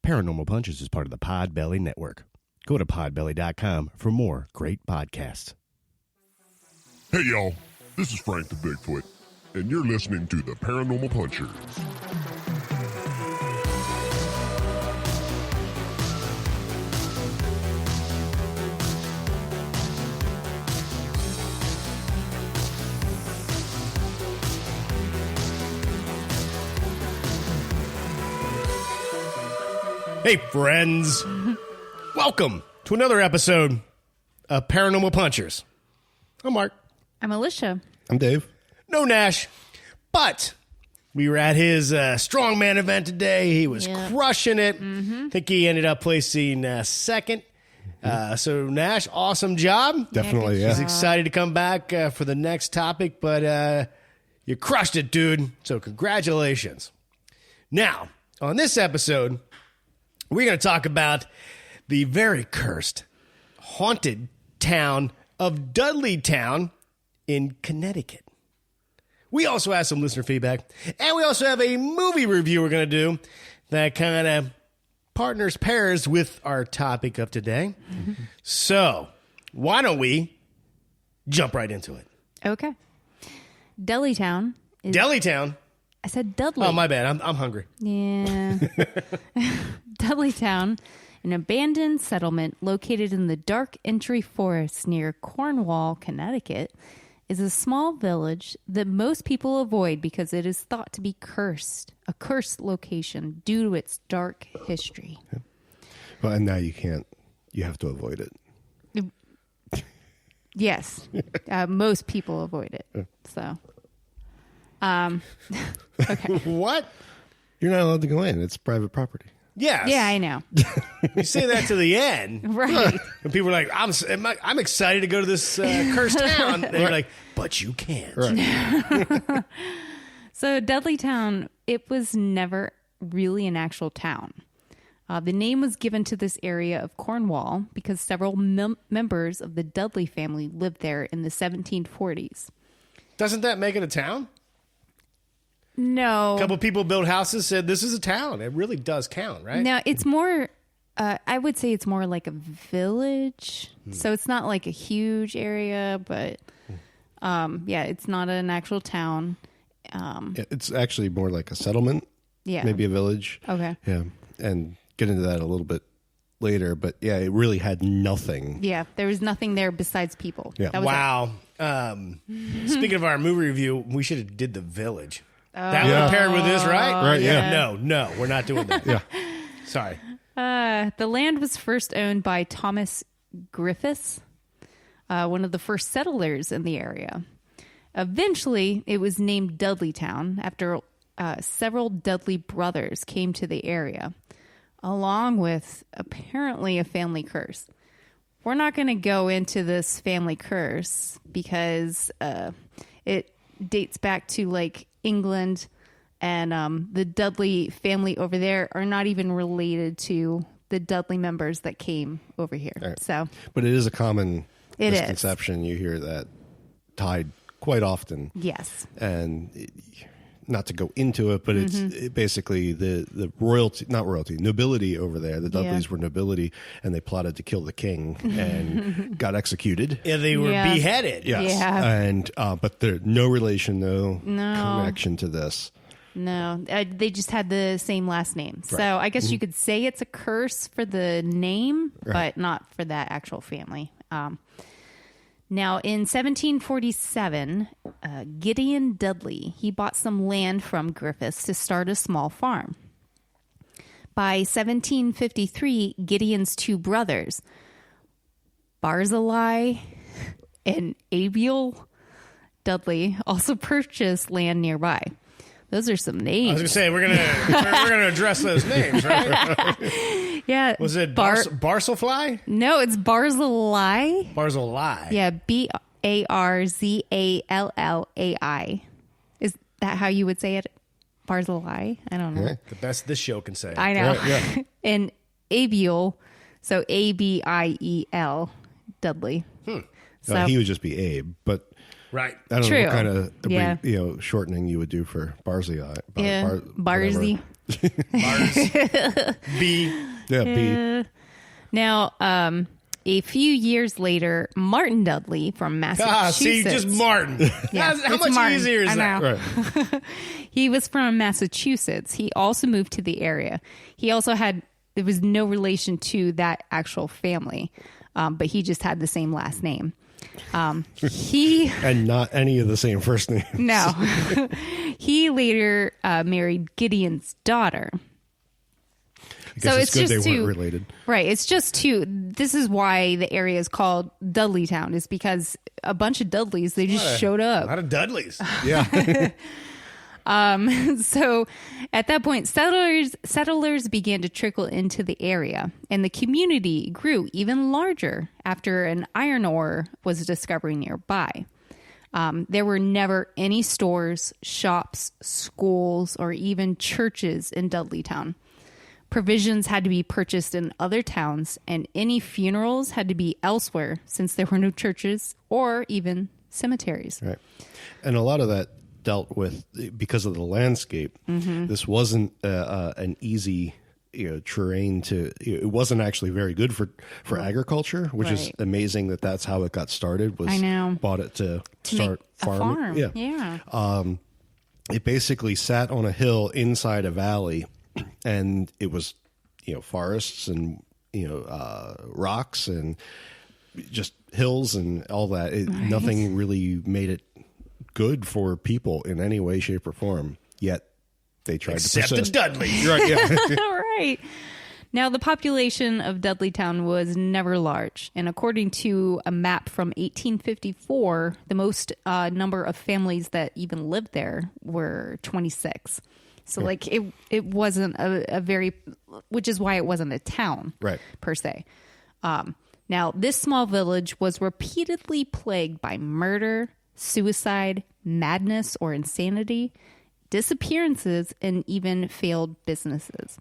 Paranormal Punches is part of the Podbelly Network. Go to podbelly.com for more great podcasts. Hey y'all, this is Frank the Bigfoot, and you're listening to the Paranormal Punchers. Hey, friends. Welcome to another episode of Paranormal Punchers. I'm Mark. I'm Alicia. I'm Dave. No Nash, but we were at his strongman event today. He was crushing it. I think he ended up placing second. So, Nash, awesome job. Definitely, He's excited to come back for the next topic, but you crushed it, dude. So, congratulations. Now, on this episode, we're going to talk about the very cursed, haunted town of Dudleytown in Connecticut. We also have some listener feedback, and we also have a movie review we're going to do that kind of pairs with our topic of today. Mm-hmm. So, why don't we jump right into it? Okay. Dudleytown. Dudleytown? I said Dudley. Oh, my bad. I'm hungry. Yeah. Dudleytown, an abandoned settlement located in the dark entry forest near Cornwall, Connecticut, is a small village that most people avoid because it is thought to be cursed, a cursed location due to its dark history. Yeah. Well, and now you can't. You have to avoid it. Yes. Most people avoid it. So. Okay. What? You're not allowed to go in. It's private property. Yes. Yeah, I know. You say that to the end. Right. And people are like, I'm excited to go to this cursed town. And you're like, but you can't. Right. So Dudleytown, it was never really an actual town. The name was given to this area of Cornwall because several members of the Dudley family lived there in the 1740s. Doesn't that make it a town? No. A couple people built houses, said this is a town. It really does count, right? Now, it's more, I would say it's more like a village. So it's not like a huge area, but yeah, it's not an actual town. It's actually more like a settlement. Yeah. Maybe a village. Okay. Yeah. And get into that a little bit later. But yeah, it really had nothing. Yeah. There was nothing there besides people. Yeah. That was Wow. Speaking of our movie review, we should have did The Village. That would have paired with this, right? Right, yeah. No, we're not doing that. Yeah. Sorry. The land was first owned by Thomas Griffiths, one of the first settlers in the area. Eventually, it was named Dudleytown after several Dudley brothers came to the area, along with apparently a family curse. We're not going to go into this family curse because it dates back to like England, and the Dudley family over there are not even related to the Dudley members that came over here. Right. So, but it is a common It is. misconception. You hear that tied quite often. Yes. And not to go into it, but it's basically the royalty, not royalty, nobility over there. The Dudleys were nobility, and they plotted to kill the king and got executed. Yeah, they were beheaded. Yes. Yeah. And but there no relation, no connection to this. No, they just had the same last name. Right. So I guess you could say it's a curse for the name, Right. but not for that actual family. Now, in 1747, Gideon Dudley, he bought some land from Griffiths to start a small farm. By 1753, Gideon's two brothers, Barzillai and Abiel Dudley, also purchased land nearby. Those are some names. I was going to say, we're gonna address those names, right? Yeah. Was it Barcelfly? No, it's Barzillai. Barzillai. Yeah, Barzallai. Is that how you would say it? Barzillai? I don't know. Yeah. The best this show can say. I know. Right, yeah. And Abiel, so Abiel Dudley. So he would just be Abe, but Right. I don't know True. what kind of Yeah. shortening you would do for Barzy. Barzy. Mars. B. Yeah, B. Now, a few years later, Martin Dudley from Massachusetts. See, just Martin. Yeah, How it's much Martin. easier is I that? know. Right. He was from Massachusetts. He also moved to the area. He also there was no relation to that actual family, but he just had the same last name. And not any of the same first names. No. He later married Gideon's daughter. I guess it's good just they weren't related. Right. It's just this is why the area is called Dudleytown, is because a bunch of Dudleys, they just showed A up. lot of Dudleys. Yeah. So at that point, settlers began to trickle into the area, and the community grew even larger after an iron ore was discovered nearby. There were never any stores, shops, schools, or even churches in Dudleytown. Provisions had to be purchased in other towns, and any funerals had to be elsewhere since there were no churches or even cemeteries. Right. And a lot of that dealt with, because of the landscape, this wasn't an easy terrain to, it wasn't actually very good for agriculture, which is Right. amazing that's how it got started, was I know. bought it to make start a farming. farm. Yeah. It basically sat on a hill inside a valley, and it was, forests and, rocks and just hills and all that. Nothing really made it good for people in any way, shape, or form. Yet they tried Except to the persist. Dudleys. Right, yeah. Right. Now, the population of Dudleytown was never large, and according to a map from 1854, the most number of families that even lived there were 26. So, it wasn't a very, which is why it wasn't a town, Right. per se. Now, this small village was repeatedly plagued by murder, suicide, madness or insanity, disappearances, and even failed businesses.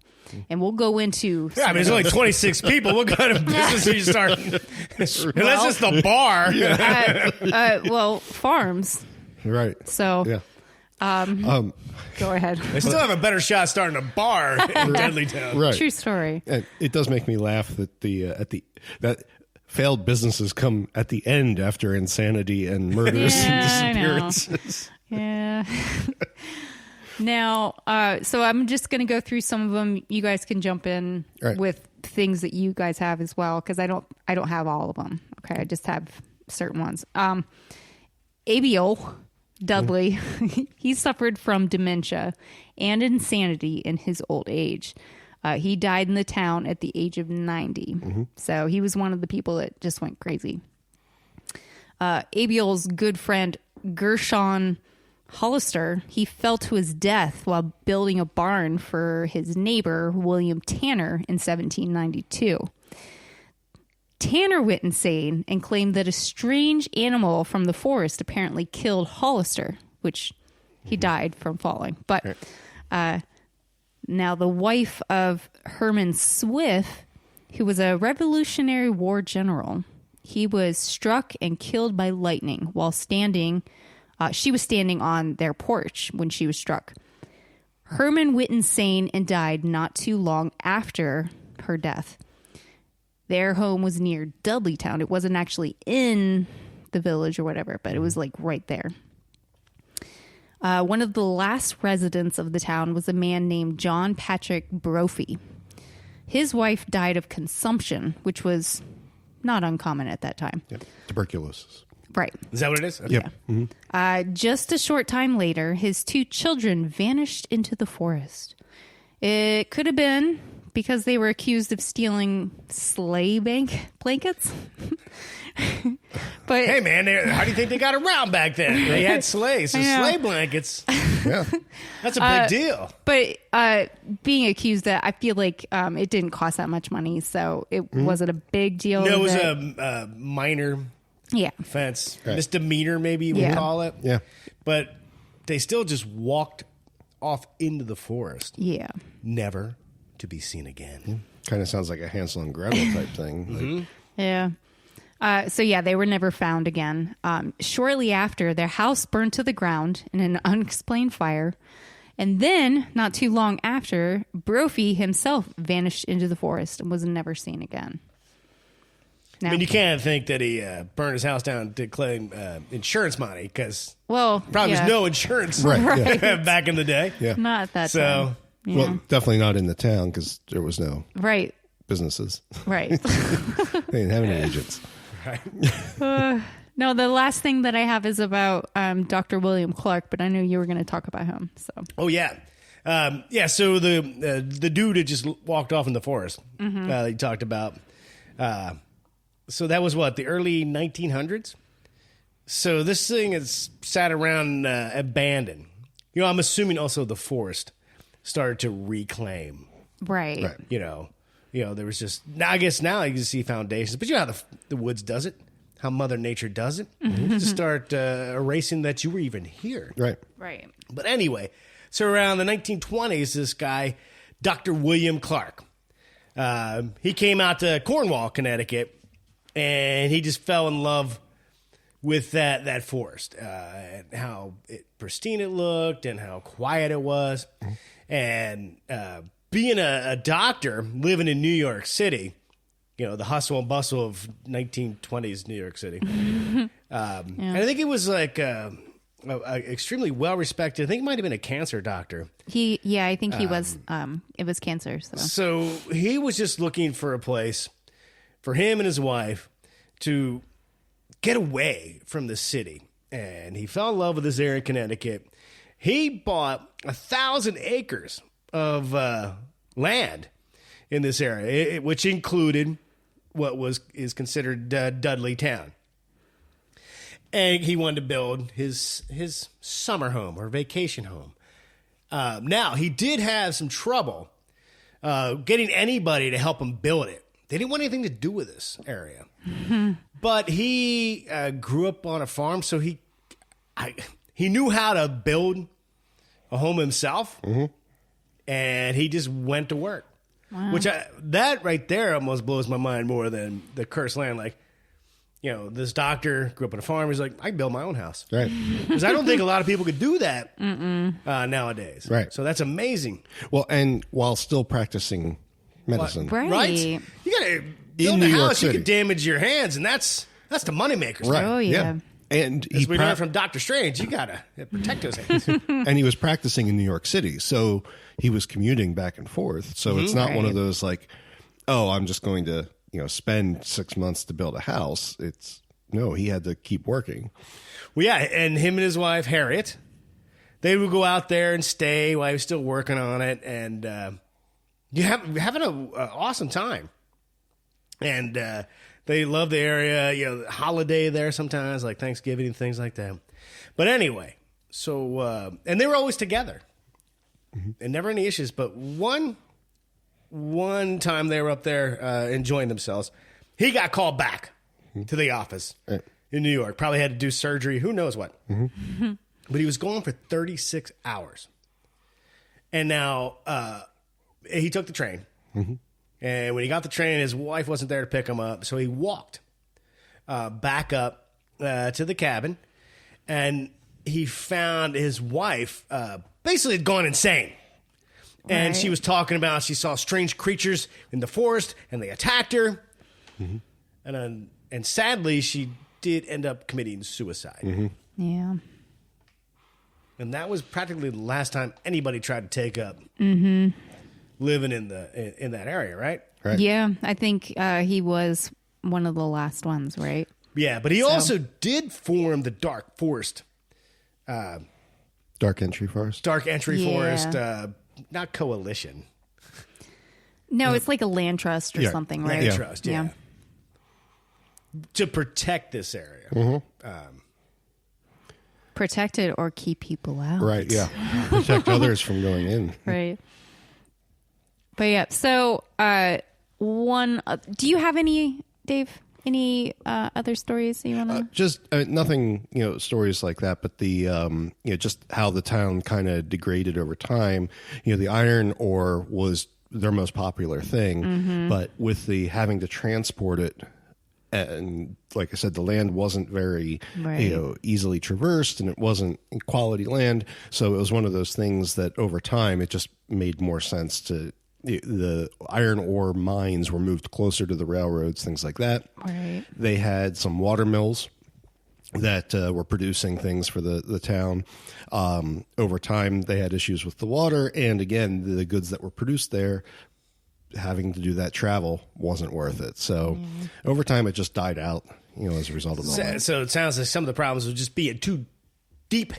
And we'll go into... Yeah, I mean, there's only 26 people. What kind of business are you starting? That's just the bar. well, farms. Right. So... Yeah. Go ahead. They still have a better shot starting a bar in Dudleytown. Right. True story. And it does make me laugh that that failed businesses come at the end after insanity and murders and Yeah, I know. disappearances. Yeah. Now, so I'm just going to go through some of them. You guys can jump in Right. with things that you guys have as well, because I don't have all of them. Okay, I just have certain ones. Abiel Dudley, he suffered from dementia and insanity in his old age. He died in the town at the age of 90. So he was one of the people that just went crazy. Abiel's good friend Gershon Hollister, he fell to his death while building a barn for his neighbor, William Tanner, in 1792. Tanner went insane and claimed that a strange animal from the forest apparently killed Hollister, which he died from falling. But now the wife of Herman Swift, who was a Revolutionary War general, he was struck and killed by lightning while standing. She was standing on their porch when she was struck. Herman went insane and died not too long after her death. Their home was near Dudleytown. It wasn't actually in the village or whatever, but it was like right there. One of the last residents of the town was a man named John Patrick Brophy. His wife died of consumption, which was not uncommon at that time. Yep. Tuberculosis. Right. Is that what it is? Okay. Yep. Just a short time later, his two children vanished into the forest. It could have been because they were accused of stealing sleigh blankets. But Hey, man, how do you think they got around back then? They had sleighs, so I know. sleigh blankets. Yeah. That's a big deal. But being accused that, I feel like it didn't cost that much money, so it wasn't a big deal. No, it was that- a minor yeah. offense, Right. misdemeanor, maybe you would Yeah. call it. Yeah. But they still just walked off into the forest, Yeah. never to be seen again. Kind of sounds like a Hansel and Gretel type thing. Like, Yeah. So yeah, they were never found again. Shortly after, their house burned to the ground in an unexplained fire. And then, not too long after, Brophy himself vanished into the forest and was never seen again. Now, I mean, you can't think that he burned his house down to claim insurance money because probably was no insurance Right. back in the day. Yeah. Not at that So, time. Yeah. Well, definitely not in the town because there was no Right. businesses. Right. They didn't have any agents. No, the last thing that I have is about Dr. William Clark, but I knew you were going to talk about him. So. Oh yeah, So the dude had just walked off in the forest. He talked about. So that was what, the early 1900s. So this thing is sat around abandoned. You know, I'm assuming also the forest started to reclaim. Right. You know, there was just now. I guess now you can see foundations, but you know how the woods does it, how Mother Nature does it. To start erasing that you were even here. Right. But anyway, so around the 1920s, this guy, Dr. William Clark, he came out to Cornwall, Connecticut, and he just fell in love with that forest, and how pristine it looked and how quiet it was. And being a doctor living in New York City, you know, the hustle and bustle of 1920s New York City. And I think it was like extremely well respected. I think it might have been a cancer doctor. I think he was. It was cancer. So he was just looking for a place for him and his wife to get away from the city. And he fell in love with this area in Connecticut. He bought 1,000 acres of land in this area, which included what is considered Dudleytown. And he wanted to build his summer home or vacation home. Now, he did have some trouble getting anybody to help him build it. They didn't want anything to do with this area. But he grew up on a farm, so he knew how to build a home himself. And he just went to work. Wow. That right there almost blows my mind more than the cursed land. Like, you know, this doctor grew up on a farm. He's like, I can build my own house. Right. Because I don't think a lot of people could do that nowadays. Right. So that's amazing. Well, and while still practicing medicine. Right. You got to build a house. You could damage your hands, and that's the moneymakers. Right. Oh, yeah. And as we learned from Dr. Strange, you got to protect those hands. And he was practicing in New York City, so he was commuting back and forth. So it's not one of those like, oh, I'm just going to, spend 6 months to build a house. No, he had to keep working. Well, yeah, and him and his wife, Harriet, they would go out there and stay while he was still working on it, and having an awesome time. And they love the area, holiday there sometimes, like Thanksgiving and things like that. But anyway, so, and they were always together. And never any issues. But one time they were up there enjoying themselves, he got called back to the office in New York. Probably had to do surgery, who knows what. But he was gone for 36 hours. And now he took the train. And when he got the train, his wife wasn't there to pick him up. So he walked back up to the cabin. And he found his wife basically had gone insane. And she was talking about she saw strange creatures in the forest, and they attacked her. And sadly, she did end up committing suicide. Yeah. And that was practically the last time anybody tried to take up living in that area, right? Yeah, I think he was one of the last ones, right? Yeah, but he also did form the Dark Forest. Dark Entry Forest? Dark Entry Forest, not coalition. No, it's like a land trust or something, right? Land trust, yeah. To protect this area. Protect it or keep people out. Right, yeah. Protect others from going in. Right. But yeah, so do you have any, Dave? Any other stories that you want to? Just nothing, stories like that, but the, just how the town kind of degraded over time. The iron ore was their most popular thing, but with the having to transport it And like I said, the land wasn't very, Right. easily traversed, and it wasn't quality land. So it was one of those things that over time it just made more sense to the iron ore mines were moved closer to the railroads, things like that. Right. They had some water mills that were producing things for the town. Over time, they had issues with the water, and again, the goods that were produced there, having to do that travel wasn't worth it. So over time, it just died out, as a result of all that. So it sounds like some of the problems was just being too deep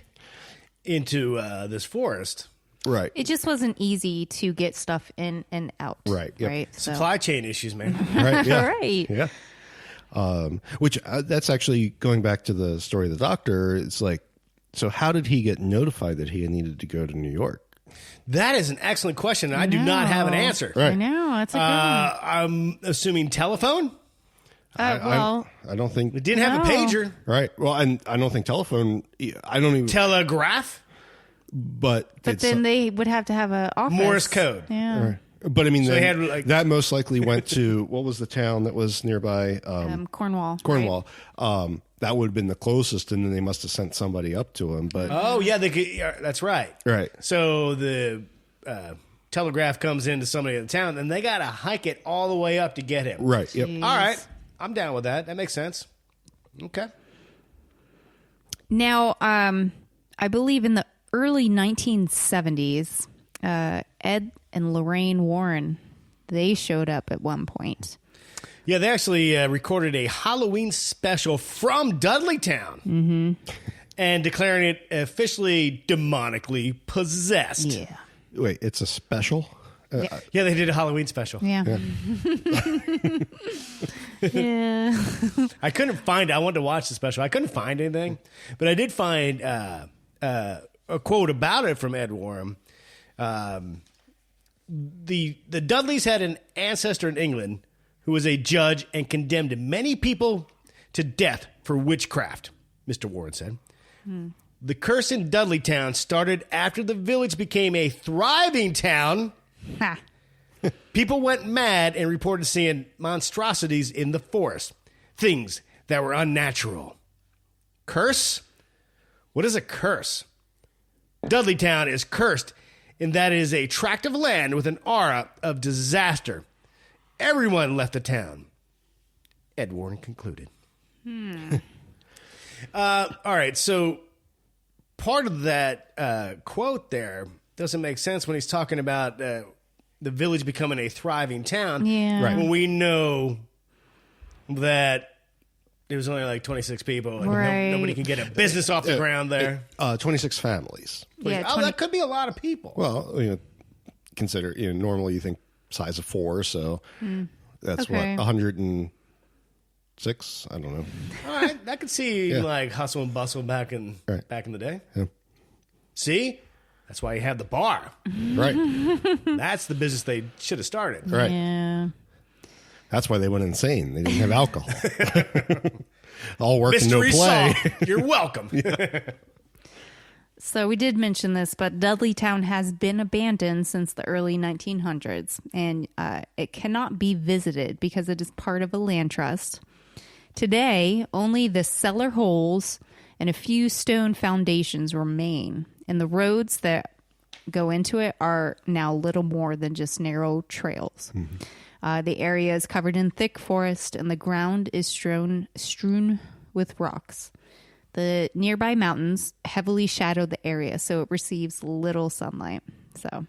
into this forest. Right. It just wasn't easy to get stuff in and out. Right, yep. Right. So. Supply chain issues, man. Right. Yeah. Right. Yeah. Which that's actually going back to the story of the doctor. It's like, so how did he get notified that he needed to go to New York? That is an excellent question, and I do not have an answer. Right. I know. That's a good one. I'm assuming telephone. Well, I don't think. It didn't have a No. pager. Right. Well, and I don't think telephone. I don't even. Telegraph. But then they would have to have an office. Morse code. Yeah. Right. But I mean, So then they had, like- that most likely went to what was the town that was nearby? Cornwall. Cornwall. That would have been the closest, and then they must have sent somebody up to him. But Oh yeah, they could, yeah, that's right. right. So the telegraph comes into somebody in the town, and they got to hike it all the way up to get him. Right. Yep. Jeez. All right, I'm down with that. That makes sense. Okay. Now, I believe in the early 1970s, Ed and Lorraine Warren, they showed up at one point. Yeah, they actually recorded a Halloween special from Dudleytown and declaring it officially demonically possessed. Yeah. Wait, it's a special. Yeah, they did a Halloween special. Yeah. Yeah. I couldn't find. I wanted to watch the special. I couldn't find anything, but I did find a quote about it from Ed Warren. The Dudleys had an ancestor in England who was a judge and condemned many people to death for witchcraft, Mr. Warren said. The curse in Dudleytown started after the village became a thriving town. Ha. People went mad and reported seeing monstrosities in the forest, things that were unnatural. Curse? What is a curse? Dudleytown is cursed in that it is a tract of land with an aura of disaster. Everyone left the town. Ed Warren concluded. All right, so part of that quote there doesn't make sense when he's talking about the village becoming a thriving town. Yeah. Right. When we know that there was only like 26 people and Right. nobody can get a business off the ground there. 26 families. Yeah. Oh, that could be a lot of people. Well, consider, normally you think size of 4, so that's Okay. what, 106? I don't know. All right, I could see Yeah. like hustle and bustle back in the day. Yeah. See? That's why you have the bar. Right. That's the business they should have started. Right. Yeah. That's why they went insane. They didn't have alcohol. All work and no Mystery play. song. You're welcome. So we did mention this, but Dudleytown has been abandoned since the early 1900s, and it cannot be visited because it is part of a land trust. Today, only the cellar holes and a few stone foundations remain, and the roads that go into it are now little more than just narrow trails. The area is covered in thick forest, and the ground is strewn with rocks. The nearby mountains heavily shadow the area, so it receives little sunlight. So,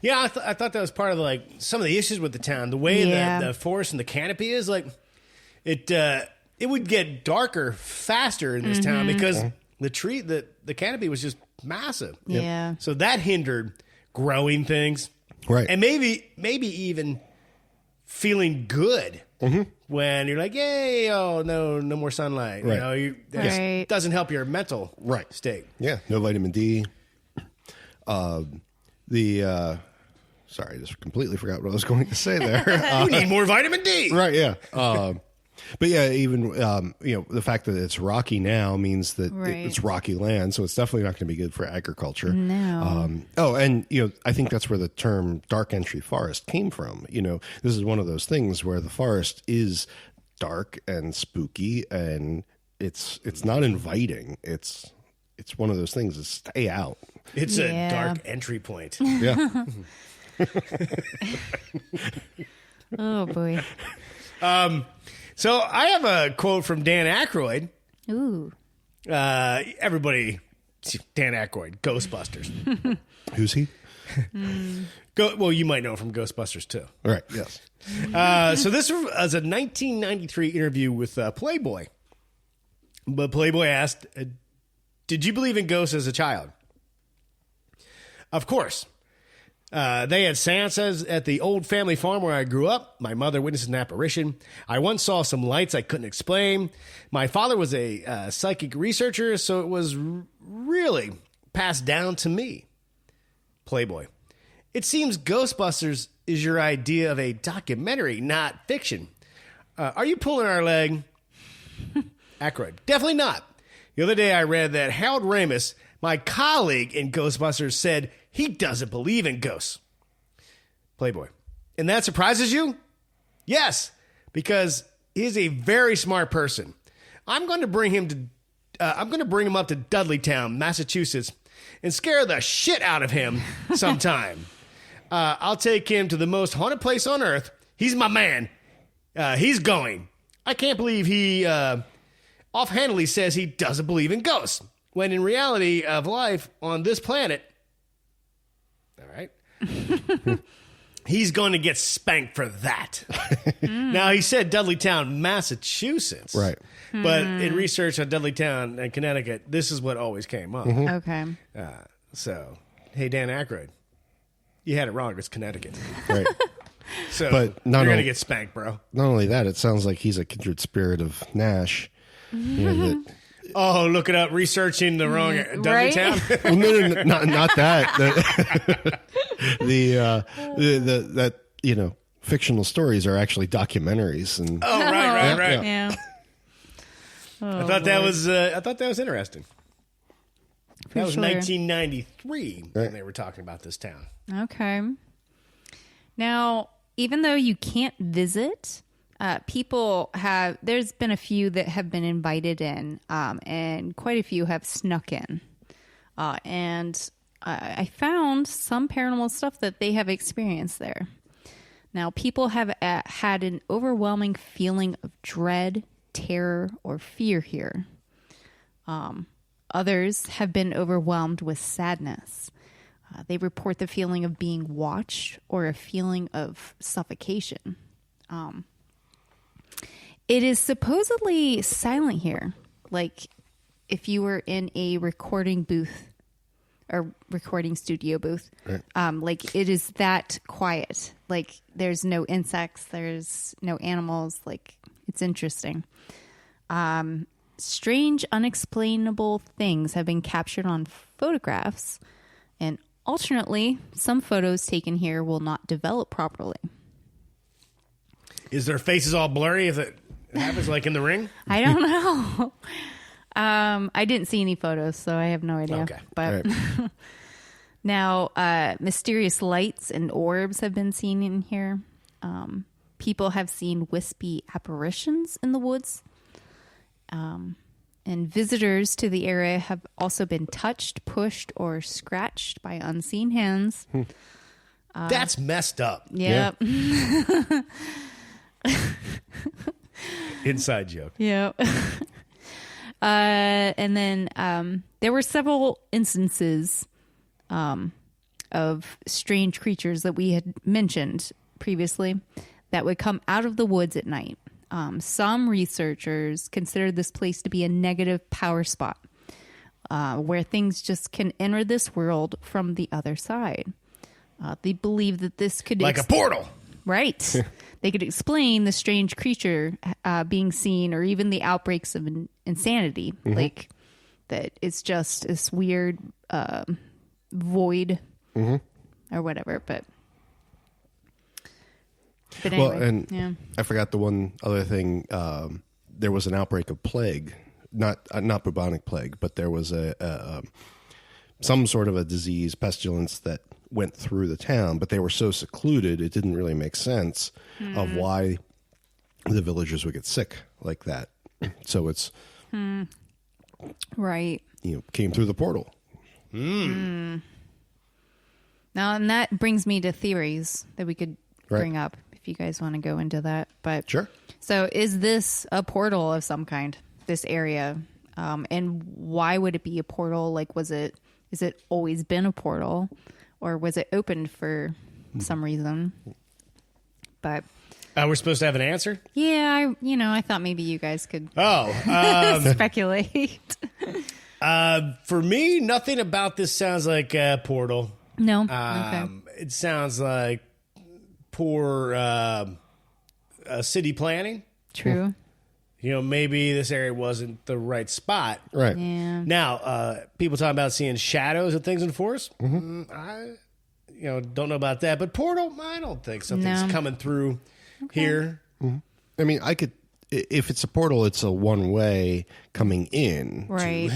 Yeah, I thought that was part of like some of the issues with the town. The way Yeah. that the forest and the canopy is, like it would get darker faster in this town because the canopy was just massive. yeah. So that hindered growing things, Right. and maybe even feeling good when you're like, yay, oh no more sunlight. Right. That just Right. doesn't help your mental Right. state. Yeah, no vitamin D. Sorry, I just completely forgot what I was going to say there. You need more vitamin D. Right, yeah. But yeah, even the fact that it's rocky now means that Right. it's rocky land, so it's definitely not going to be good for agriculture. No. And I think that's where the term dark entry forest came from. This is one of those things where the forest is dark and spooky, and it's not inviting. It's one of those things is stay out. It's a dark entry point. Yeah. Oh boy. So I have a quote from Dan Aykroyd. Ooh. Everybody, Dan Aykroyd, Ghostbusters. Who's he? Well, you might know him from Ghostbusters too. All right. Yes. So this was a 1993 interview with Playboy. But Playboy asked, did you believe in ghosts as a child? Of course. They had seances at the old family farm where I grew up. My mother witnessed an apparition. I once saw some lights I couldn't explain. My father was a psychic researcher, so it was really passed down to me. Playboy. It seems Ghostbusters is your idea of a documentary, not fiction. Are you pulling our leg? Aykroyd. Definitely not. The other day I read that Harold Ramis, my colleague in Ghostbusters, said he doesn't believe in ghosts. Playboy. And that surprises you? Yes, because he's a very smart person. I'm going to bring him up to Dudleytown, Massachusetts, and scare the shit out of him sometime. I'll take him to the most haunted place on earth. He's my man. He's going. I can't believe he offhandedly says he doesn't believe in ghosts, when in reality of life on this planet, all right, he's going to get spanked for that. Now, he said Dudleytown, Massachusetts. Right. But in research on Dudleytown and Connecticut, this is what always came up. Okay. So, hey, Dan Aykroyd, you had it wrong. It's Connecticut. Right. So But you're going to get spanked, bro. Not only that, it sounds like he's a kindred spirit of Nash. You know, that, Oh, look it up. Researching the wrong Dudleytown. well, no, not that. That you know, fictional stories are actually documentaries, and Oh, right. Yeah. I thought that was interesting. That was sure. 1993 when they were talking about this town. Okay. Now, even though you can't visit, there's been a few that have been invited in, and quite a few have snuck in. And I found some paranormal stuff that they have experienced there. Now, people have had an overwhelming feeling of dread, terror, or fear here. Others have been overwhelmed with sadness. They report the feeling of being watched or a feeling of suffocation. It is supposedly silent here. Like if you were in a recording booth or recording studio booth, right. Like it is that quiet. Like there's no insects, there's no animals. Like it's interesting. Strange, unexplainable things have been captured on photographs, and alternately, some photos taken here will not develop properly. Is their faces all blurry if it happens like in The Ring? I don't know. I didn't see any photos, so I have no idea. Okay. But Right. now, mysterious lights and orbs have been seen in here. People have seen wispy apparitions in the woods. And visitors to the area have also been touched, pushed, or scratched by unseen hands. That's messed up. Yep. Inside joke. Yep. And then there were several instances of strange creatures that we had mentioned previously that would come out of the woods at night. Some researchers consider this place to be a negative power spot where things just can enter this world from the other side. They believe that this could... Like a portal. Right. They could explain the strange creature being seen or even the outbreaks of insanity. Mm-hmm. Like that it's just this weird void or whatever. But anyway, well, and yeah. I forgot the one other thing. There was an outbreak of plague, not bubonic plague, but there was some sort of a disease, pestilence that went through the town. But they were so secluded, it didn't really make sense of why the villagers would get sick like that. So it's Right. Came through the portal. Now, and that brings me to theories that we could bring up if you guys want to go into that. But Sure. So is this a portal of some kind, this area? And why would it be a portal? Like, is it always been a portal, or was it opened for some reason? But We're supposed to have an answer? yeah, I thought maybe you guys could speculate. For me, nothing about this sounds like a portal. No. Okay. It sounds like poor city planning. True. Maybe this area wasn't the right spot. Right. Yeah. Now, people talking about seeing shadows and things in the forest. I, don't know about that. But portal, I don't think something's coming through here. I mean, if it's a portal, it's a one-way coming in. Right.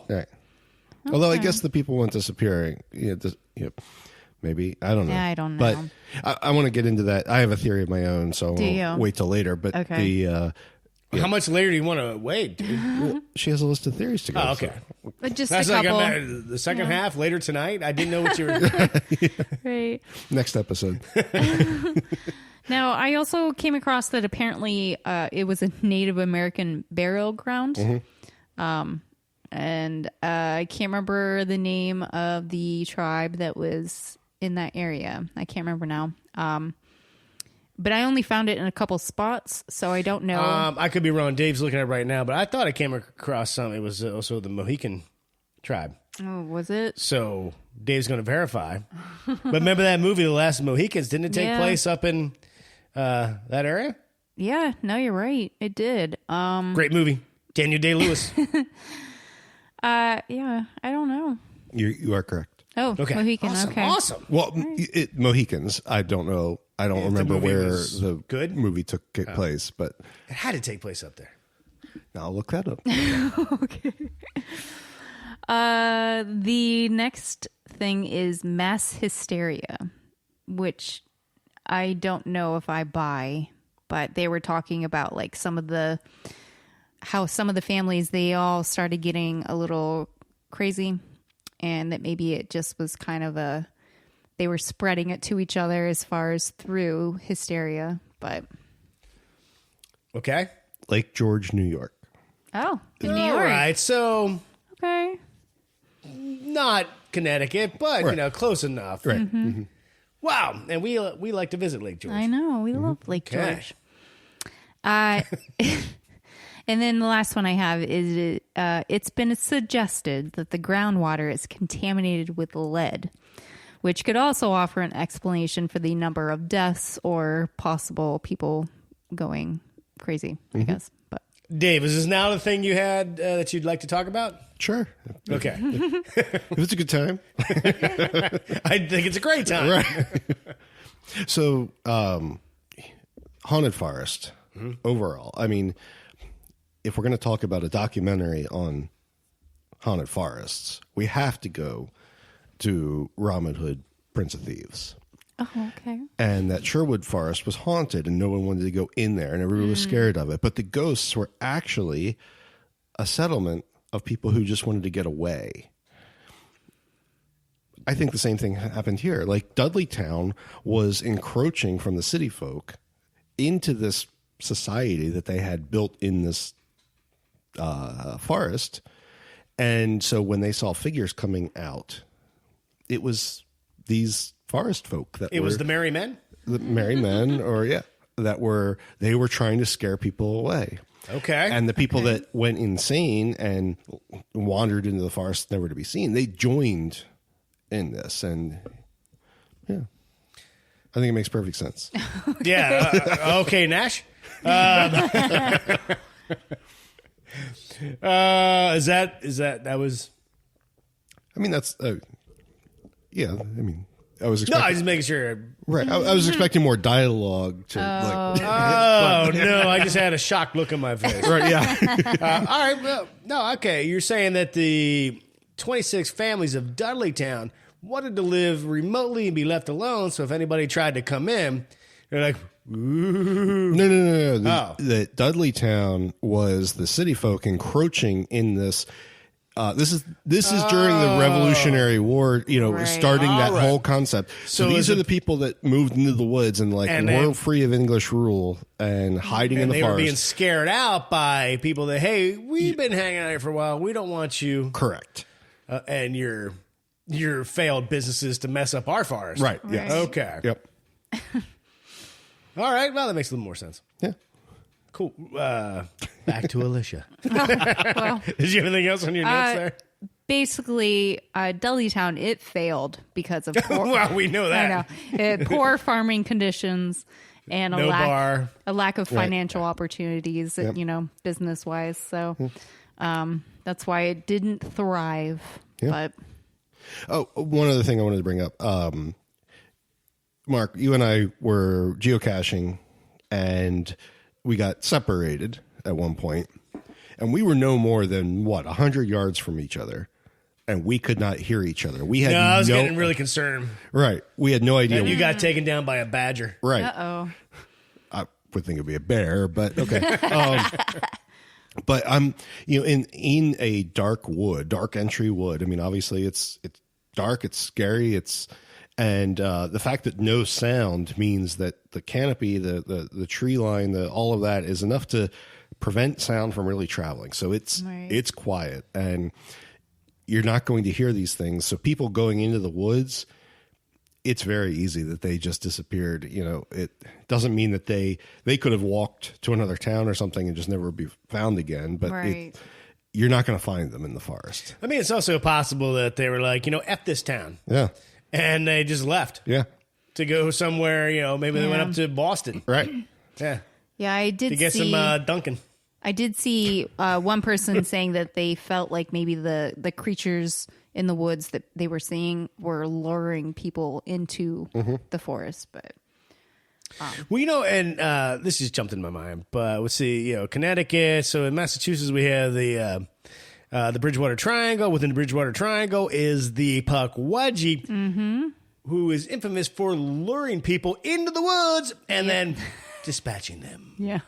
Right. Although I guess the people went disappearing. Maybe. I don't know. Yeah, I don't know. But I want to get into that. I have a theory of my own, so I'll wait till later. But How much later do you want to wait, dude? well, she has a list of theries to go. Oh, okay. But just That's a like couple. the second half later tonight. I didn't know what you were. Right. Next episode. Now, I also came across that apparently it was a Native American burial ground. And I can't remember the name of the tribe that was in that area. I can't remember now. But I only found it in a couple spots, so I don't know. I could be wrong. Dave's looking at it right now, but I thought I came across something. It was also the Mohican tribe. Oh, was it? So Dave's going to verify. But remember that movie, The Last Mohicans? Didn't it take place up in that area? Yeah, no, you're right. It did. Great movie. Daniel Day-Lewis. Yeah, I don't know. You are correct. Oh, Okay. Mohican. Awesome. Okay. Awesome. Well, Mohicans. I don't know. I don't remember movie where was the good? movie took place, but It had to take place up there. I'll look that up. Okay. The next thing is mass hysteria, which I don't know if I buy, but they were talking about like how some of the families, they all started getting a little crazy, and that maybe it just was kind of they were spreading it to each other as far as through hysteria, but. Okay. Lake George, New York. Oh, in New All York. right. So Okay. not Connecticut, but, close enough. Right. Mm-hmm. Wow. And we like to visit Lake George. I know. We love Lake Okay. George. And then the last one I have is it's been suggested that the groundwater is contaminated with lead, which could also offer an explanation for the number of deaths or possible people going crazy, I guess. But Dave, is this now the thing you had that you'd like to talk about? Sure. Okay. If it's a good time. I think it's a great time. Right. So, haunted forest overall. I mean, if we're going to talk about a documentary on haunted forests, we have to go to Robin Hood, Prince of Thieves. oh, okay. And that Sherwood Forest was haunted and no one wanted to go in there and everybody was scared of it. But the ghosts were actually a settlement of people who just wanted to get away. I think the same thing happened here. Like Dudleytown was encroaching from the city folk into this society that they had built in this forest. And so when they saw figures coming out, it was these forest folk that It was the Merry Men? the merry men, or they were trying to scare people away. Okay. And the people that went insane and wandered into the forest never to be seen, they joined in this. And yeah, I think it makes perfect sense. Yeah. Okay, Nash. That was... I mean, that's, yeah, I mean, I was No, expecting, I was just making sure. right. I was expecting more dialogue to Oh, no, I just had a shocked look on my face. right. Yeah. All right. Well, no, okay. You're saying that the 26 families of Dudleytown wanted to live remotely and be left alone. So if anybody tried to come in, they're like, No. The Dudleytown was the city folk encroaching in this. This is during the Revolutionary War, starting that whole concept. So these are the people that moved into the woods and weren't free of English rule and hiding in the forest. They were being scared out by people that, hey, we've been hanging out here for a while. We don't want you. Correct. And your failed businesses to mess up our forest. Right. Yeah. Okay. Yep. All right. Well, that makes a little more sense. Yeah. Cool. Back to Alicia. Well, Did you have anything else on your notes there? Basically, Dudleytown, it failed because of poor, well, we know that. I know. Poor farming conditions and No bar. a lack of financial opportunities, business-wise. So that's why it didn't thrive. Yeah. But one other thing I wanted to bring up. Mark, you and I were geocaching, and we got separated at one point, and we were no more than 100 yards from each other, and we could not hear each other. We had I was getting really concerned. Right. We had no idea. And you got taken down by a badger. Right. uh-oh. I would think it'd be a bear, but okay. But I'm, in a dark entry wood. I mean, obviously it's dark, it's scary, and the fact that no sound means that the canopy, the tree line, all of that is enough to prevent sound from really traveling. So it's quiet, and you're not going to hear these things. So people going into the woods, it's very easy that they just disappeared. It doesn't mean that they could have walked to another town or something and just never be found again. But you're not going to find them in the forest. I mean, it's also possible that they were like, F this town. Yeah. And they just left. Yeah. To go somewhere, maybe they went up to Boston. Right. Yeah. Yeah, I did to get some Dunkin'. I did see one person saying that they felt like maybe the creatures in the woods that they were seeing were luring people into the forest. But well, and this just jumped in my mind, but let's see, Connecticut. So in Massachusetts, we have the Bridgewater Triangle. Within the Bridgewater Triangle is the Pukwudgie, who is infamous for luring people into the woods and then dispatching them. Yeah.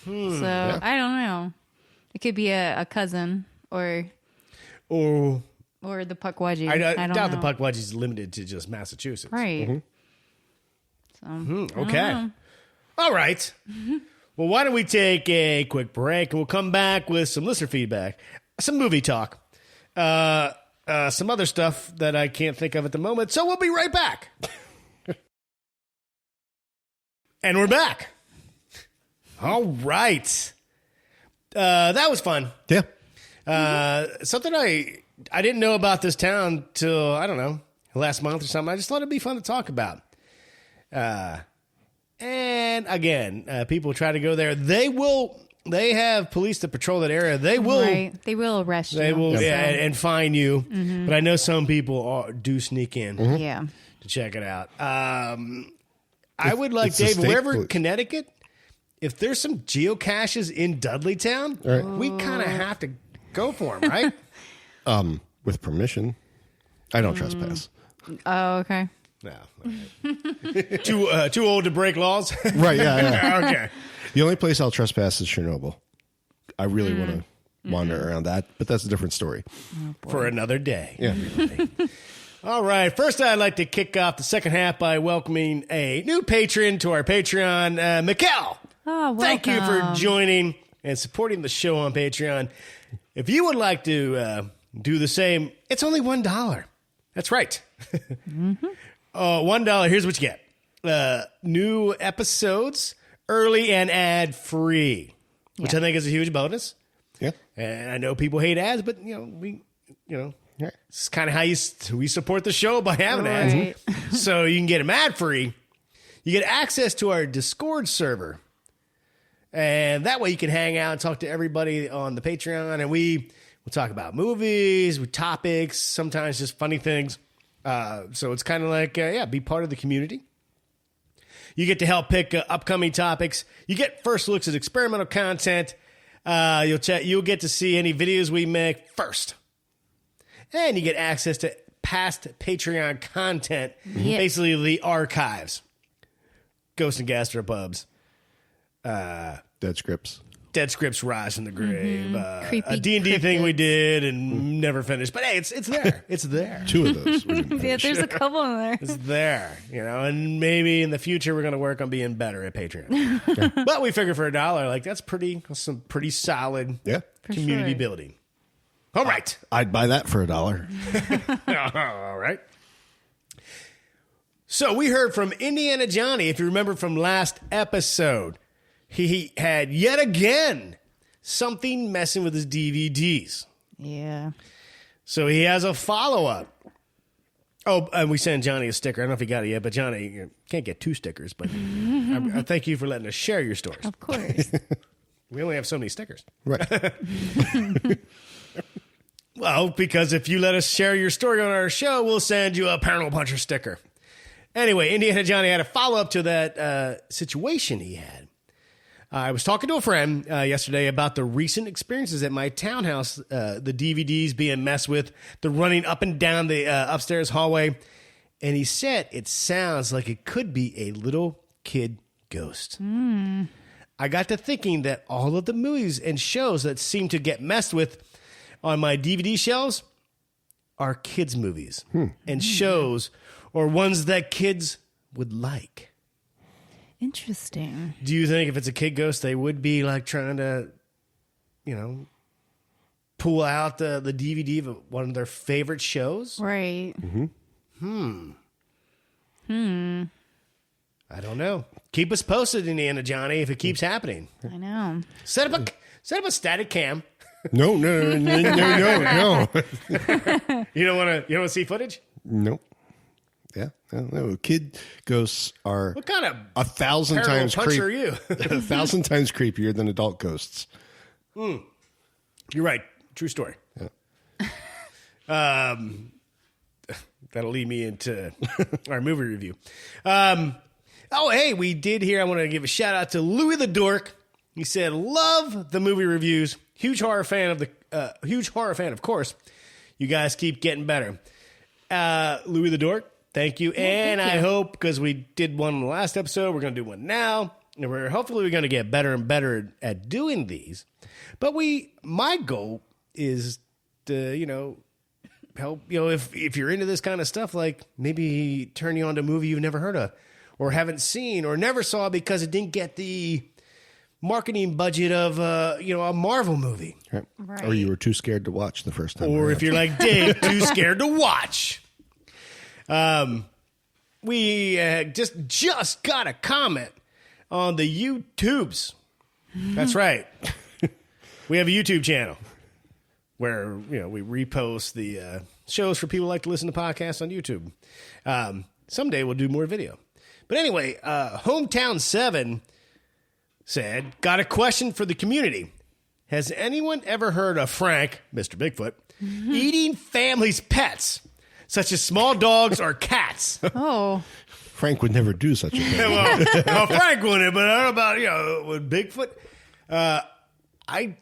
So I don't know. It could be a cousin or the Pukwudgie. I don't doubt know. the Pukwudgie is limited to just Massachusetts. Right. So Okay. All right. Well, why don't we take a quick break and we'll come back with some listener feedback, some movie talk, some other stuff that I can't think of at the moment. So we'll be right back. And we're back. All right. That was fun. Yeah. Something I didn't know about this town till, I don't know, last month or something. I just thought it'd be fun to talk about. And again, people try to go there. They have police that patrol that area. They will arrest you. They will, and fine you. But I know some people do sneak in to check it out. I would like, Dave, wherever Connecticut, if there's some geocaches in Dudleytown, we kind of have to go for them, right? With permission. I don't trespass. Oh, okay. No. Right. Too old to break laws? Right, yeah. Okay. The only place I'll trespass is Chernobyl. I really want to wander around that, but that's a different story. For another day. Yeah. All right. First, I'd like to kick off the second half by welcoming a new patron to our Patreon, Mikkel. Oh, welcome. Thank you for joining and supporting the show on Patreon. If you would like to do the same, it's only $1. That's right. $1. Here's what you get. New episodes, early and ad-free, which I think is a huge bonus. Yeah. And I know people hate ads, but, it's kind of how we support the show by having ads. So you can get them ad-free. You get access to our Discord server. And that way you can hang out and talk to everybody on the Patreon. And we'll talk about movies, topics, sometimes just funny things. So it's kind of like, be part of the community. You get to help pick upcoming topics. You get first looks at experimental content. You'll get to see any videos we make first. And you get access to past Patreon content, basically the archives. Ghosts and Gastropubs. Dead Scripts. Dead Scripts Rise from the Grave. Creepy A D&D thing cryptids. we did and never finished. But hey, it's there. It's there. 2 of those. We didn't Yeah, finish. there's a couple in there. It's there, and maybe in the future we're going to work on being better at Patreon. But we figure for $1, that's some pretty solid Yeah. community sure. building. All right. I'd buy that for $1. All right. So we heard from Indiana Johnny, if you remember from last episode. He had yet again something messing with his DVDs. Yeah. So he has a follow-up. Oh, and we sent Johnny a sticker. I don't know if he got it yet, but Johnny, you can't get 2 stickers. But I thank you for letting us share your stories. Of course. We only have so many stickers. Right. Well, because if you let us share your story on our show, we'll send you a Paranormal Puncher sticker. Anyway, Indiana Johnny had a follow-up to that situation he had. I was talking to a friend yesterday about the recent experiences at my townhouse, the DVDs being messed with, the running up and down the upstairs hallway. And he said it sounds like it could be a little kid ghost. I got to thinking that all of the movies and shows that seem to get messed with on my DVD shelves are kids' movies and shows or ones that kids would like. Interesting. Do you think if it's a kid ghost, they would be like trying to, pull out the DVD of one of their favorite shows? Right. I don't know. Keep us posted, Indiana Johnny, if it keeps happening. I know. Set up a static cam. No. You don't want to see footage? Nope. Yeah. No. Kid ghosts are What kind of 1,000 Paranormal times Puncher are you? 1,000 times creepier than adult ghosts. You're right. True story. Yeah. That'll lead me into our movie review. Hey, we did hear. I want to give a shout out to Louis the Dork. He said, "Love the movie reviews. Huge horror fan, of course. You guys keep getting better." Louis the Dork, thank you. And thank you. I hope, because we did one in the last episode, we're going to do one now. And hopefully we're going to get better and better at doing these. But my goal is to, help, if you're into this kind of stuff, like maybe turn you on to a movie you've never heard of or haven't seen or never saw because it didn't get the marketing budget of, a Marvel movie. Right. Or you were too scared to watch the first time. Or around. if you're like Dave, too scared to watch. We just got a comment on the YouTubes. That's right. We have a YouTube channel where we repost the shows for people who like to listen to podcasts on YouTube. Someday we'll do more video. But anyway, Hometown 7 said, "Got a question for the community. Has anyone ever heard of Frank, Mr. Bigfoot, eating family's pets, such as small dogs or cats?" Oh. Frank would never do such a thing. well, Frank wouldn't, but I don't know about, with Bigfoot. I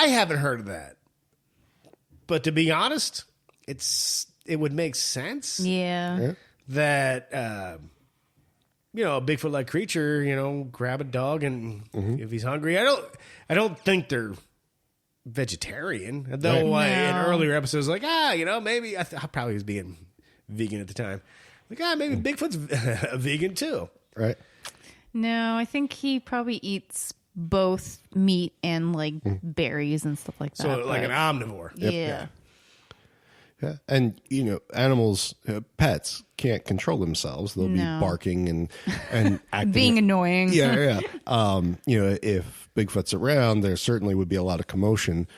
haven't heard of that. But to be honest, it would make sense Yeah. that, a Bigfoot-like creature, grab a dog and if he's hungry. I don't think they're vegetarian. Though Right. in No. earlier episodes, like, maybe I probably was being vegan at the time. Like, maybe Bigfoot's a vegan too. Right? No, I think he probably eats both meat and berries and stuff like that. So like an but- omnivore. Yeah. Yeah. And, animals, pets can't control themselves. They'll No. be barking and acting. Being annoying. Yeah. If Bigfoot's around, there certainly would be a lot of commotion.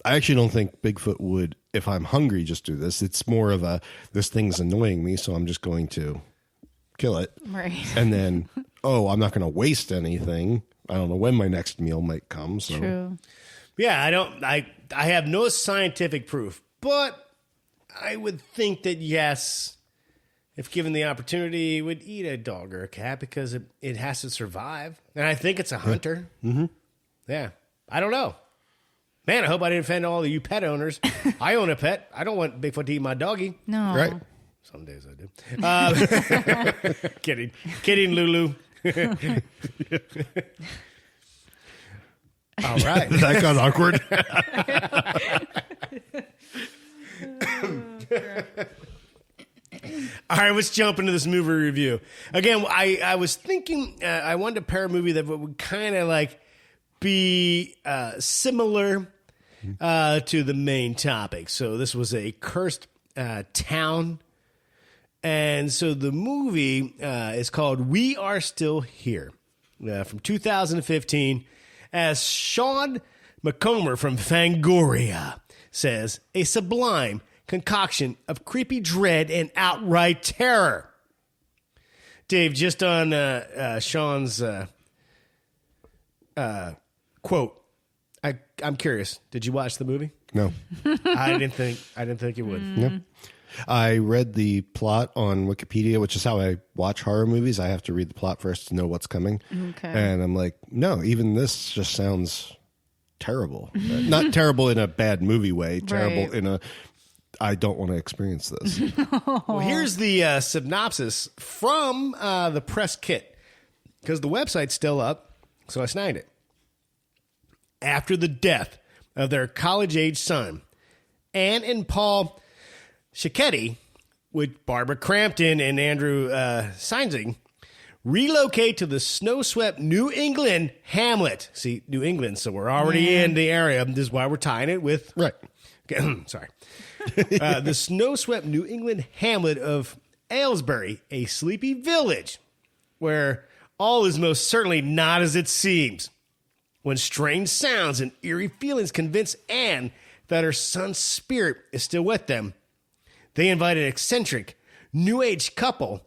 I actually don't think Bigfoot would, if I'm hungry, just do this. It's more of this thing's annoying me, so I'm just going to kill it. Right. And then, I'm not going to waste anything. I don't know when my next meal might come. So. True. Yeah, I have no scientific proof, but I would think that yes, if given the opportunity, would eat a dog or a cat because it has to survive. And I think it's a hunter. Mm-hmm. Yeah. I don't know. Man, I hope I didn't offend all of you pet owners. I own a pet. I don't want Bigfoot to eat my doggy. No. Right. Some days I do. Kidding, Lulu. All right. That got awkward. All right, let's jump into this movie review. Again, I was thinking I wanted to pair a movie that would kind of like be similar to the main topic. So this was a cursed town. And so the movie is called We Are Still Here from 2015. As Sean McComber from Fangoria says, a sublime concoction of creepy dread and outright terror. Dave, just on Sean's quote, I'm curious. Did you watch the movie? No. I didn't think you would. No. I read the plot on Wikipedia, which is how I watch horror movies. I have to read the plot first to know what's coming. Okay. And I'm like, no, even this just sounds terrible. Not terrible in a bad movie way, terrible Right. in a I don't want to experience this. Well, here's the synopsis from the press kit, because the website's still up, so I snagged it. After the death of their college-age son, Anne and Paul Schicchetti, with Barbara Crampton and Andrew Seinsing, relocate to the snow-swept New England hamlet. See, New England, so we're already in the area. This is why we're tying it with... Right. Okay, sorry. The snow-swept New England hamlet of Aylesbury, a sleepy village where all is most certainly not as it seems. When strange sounds and eerie feelings convince Anne that her son's spirit is still with them, they invite an eccentric, new-age couple,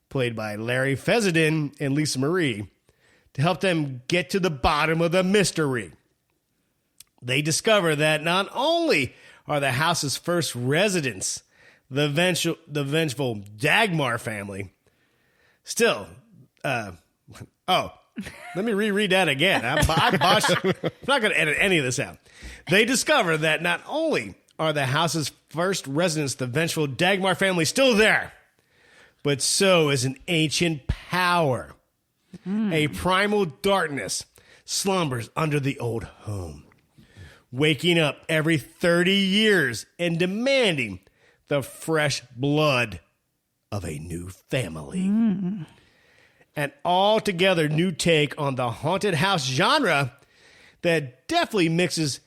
played by Larry Fessenden and Lisa Marie, to help them get to the bottom of the mystery. They discover that not only are the house's first residents the vengeful Dagmar family, still, let me reread that again. I botched. I'm not going to edit any of this out. They discover that not only are the house's first residents the vengeful Dagmar family still there, but so is an ancient power. A primal darkness slumbers under the old home, waking up every 30 years and demanding the fresh blood of a new family. An altogether new take on the haunted house genre that definitely mixes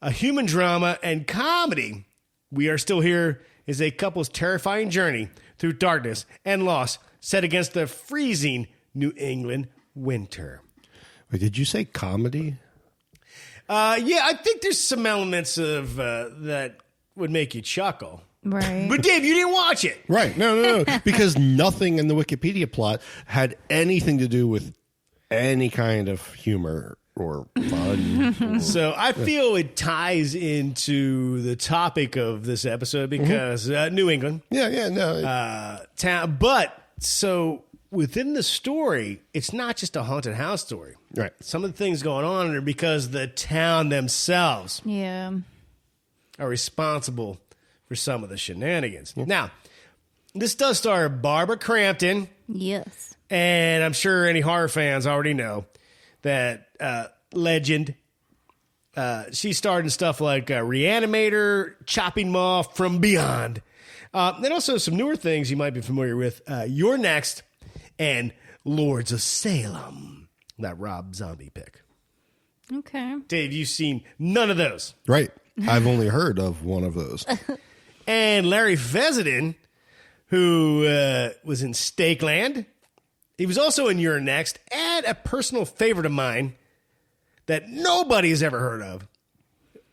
a human drama and comedy. We Are Still Here is a couple's terrifying journey through darkness and loss set against the freezing New England winter. Wait, did you say comedy? Yeah, I think there's some elements of that would make you chuckle. Right. But Dave, you didn't watch it. Right. No. Because nothing in the Wikipedia plot had anything to do with any kind of humor or fun. So I feel it ties into the topic of this episode because New England. Town. But so within the story, it's not just a haunted house story. Right. Some of the things going on are because the town themselves Yeah. are responsible for some of the shenanigans. Now, this does star Barbara Crampton, Yes. and I'm sure any horror fans already know that legend. She starred in stuff like Reanimator, Chopping Mall, From Beyond. And also some newer things you might be familiar with. You're Next and Lords of Salem, that Rob Zombie pick. Okay. Dave, you've seen none of those. Right. I've only heard of one of those. And Larry Fessenden, who was in Stakeland. He was also in You're Next, and a personal favorite of mine that nobody's ever heard of,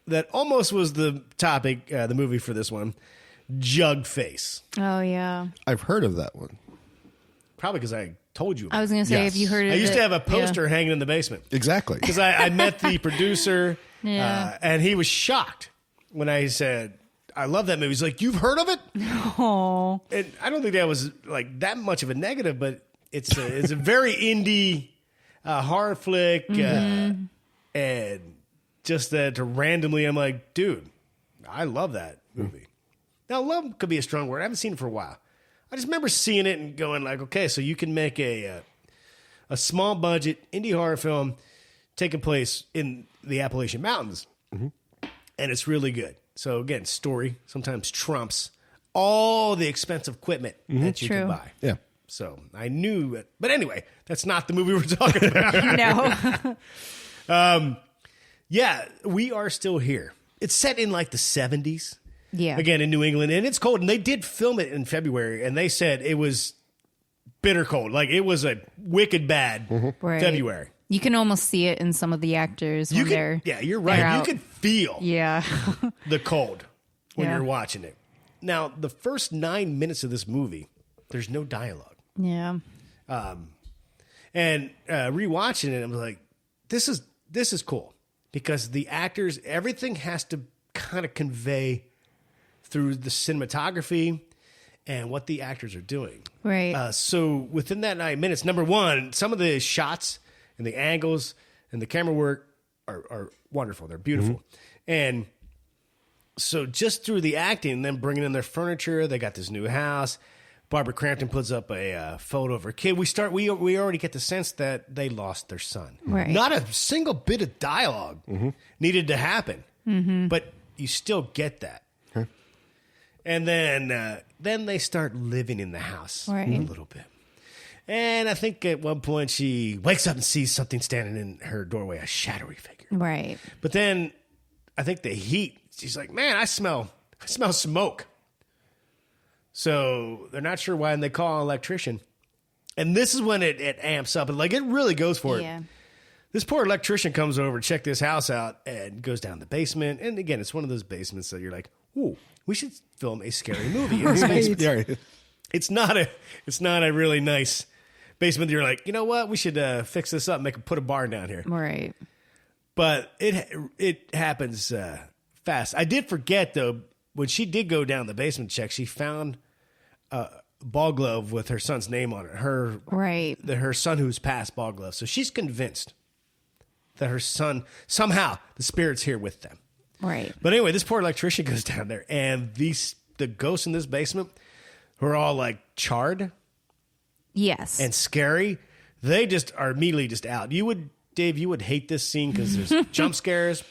that almost was the topic, the movie for this one, Jugface. Oh, yeah. I've heard of that one. Probably because I told you about I was going to say, Yes. have you heard of it. I used it? to have a poster hanging in the basement. Exactly. Because I met the producer, Yeah. and he was shocked when I said, I love that movie. He's like, you've heard of it? Oh. And I don't think that was like that much of a negative, but it's a very indie horror flick. And just that to randomly, I'm like, dude, I love that movie. Now, love could be a strong word. I haven't seen it for a while. I just remember seeing it and going like, okay, so you can make a small budget indie horror film taking place in the Appalachian Mountains. And it's really good. So again, story sometimes trumps all the expensive equipment that you can buy. Yeah. So I knew it. But anyway, that's not the movie we're talking about. No. Yeah, we are still here. It's set in like the 70s. Yeah. Again, in New England. And it's cold. And they did film it in February. And they said it was bitter cold. Like it was a wicked bad Right. February. You can almost see it in some of the actors when they're Yeah, you're they're right. You out. could feel Yeah. the cold when Yeah. you're watching it. Now, the first 9 minutes of this movie, there's no dialogue. Yeah. And rewatching it, I was like, this is cool because the actors, everything has to kind of convey through the cinematography and what the actors are doing. Right. So within that 9 minutes, number one, some of the shots and the angles and the camera work are wonderful. They're beautiful. And so just through the acting and then bringing in their furniture, they got this new house. Barbara Crampton puts up a photo of her kid. We already get the sense that they lost their son. Right. Not a single bit of dialogue needed to happen, but you still get that. And then they start living in the house Right. a little bit. And I think at one point she wakes up and sees something standing in her doorway, a shadowy figure. Right. But then I think the heat, she's like, man, I smell smoke. So they're not sure why, and they call an electrician. And this is when it amps up. And like it really goes for Yeah. it. This poor electrician comes over, check this house out, and goes down the basement. And again, it's one of those basements that you're like, ooh, we should film a scary movie in this basement. Yeah, right. It's not a really nice basement. You're like, you know what? We should fix this up, put a barn down here. Right. But it happens fast. I did forget though, when she did go down the basement check, she found a ball glove with her son's name on it. Her son who's passed ball glove. So she's convinced that her son somehow the spirit's here with them. Right. But anyway, this poor electrician goes down there, and the ghosts in this basement, who are all like charred Yes. and scary, they just are immediately just out. Dave, you would hate this scene because there's jump scares,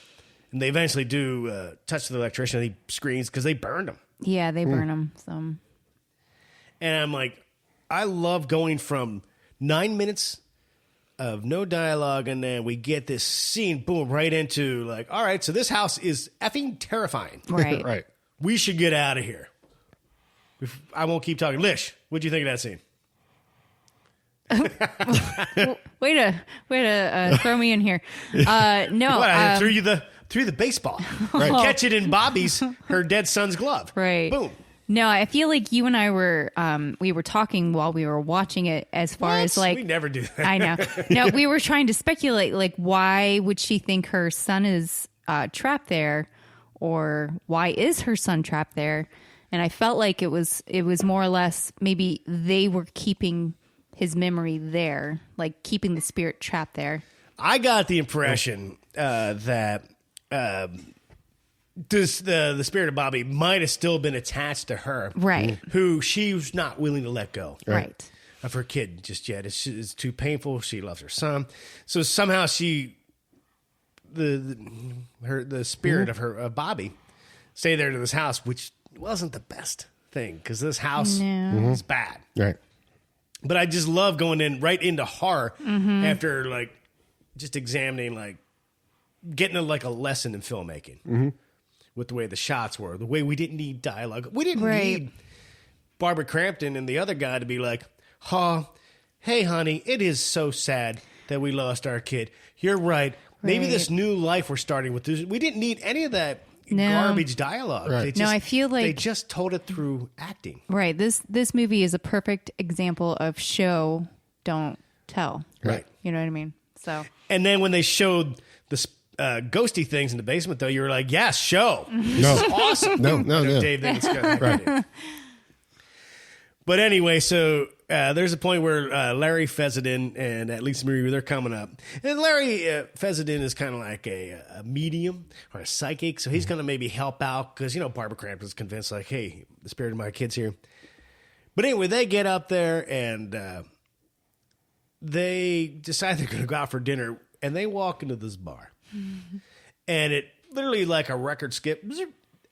and they eventually do touch the electrician, and he screams because they burned him. Yeah, they burn them. So. And I'm like, I love going from 9 minutes of no dialogue, and then we get this scene, boom, right into like, all right, so this house is effing terrifying. Right. Right. We should get out of here. I won't keep talking. Lish, what'd you think of that scene? Way to throw me in here. No. What, I threw you the baseball. Right. Catch it in Bobby's, her dead son's glove. Right. Boom. No, I feel like you and I were we were talking while we were watching it as far as like we never do that. I know. No, we were trying to speculate like why would she think her son is trapped there, or why is her son trapped there? And I felt like it was more or less maybe they were keeping his memory there, like keeping the spirit trapped there. I got the impression that the spirit of Bobby might have still been attached to her, Right. Who she was not willing to let go, Right. of her kid just yet. It's too painful. She loves her son, so somehow the spirit of Bobby stayed there to this house, which wasn't the best thing because this house is bad. Right. But I just love going right into horror after like just examining, like getting a lesson in filmmaking with the way the shots were, the way we didn't need dialogue. We didn't need Barbara Crampton and the other guy to be like, hey, honey, it is so sad that we lost our kid. You're right. Maybe Right. this new life we're starting with, we didn't need any of that garbage dialogue. Right. They I feel like they just told it through acting. Right. This movie is a perfect example of show, don't tell. Right. You know what I mean? So And then when they showed the ghosty things in the basement, though, you were like, yes, show. No. Awesome. No. Dave, then it's good. Right. But anyway, so there's a point where Larry Fessenden and Lisa Marie, they're coming up. And Larry Fessenden is kind of like a medium or a psychic, so he's going to maybe help out because, Barbara Crampton's convinced, like, hey, the spirit of my kid's here. But anyway, they get up there and they decide they're going to go out for dinner, and they walk into this bar. And it literally like a record skip.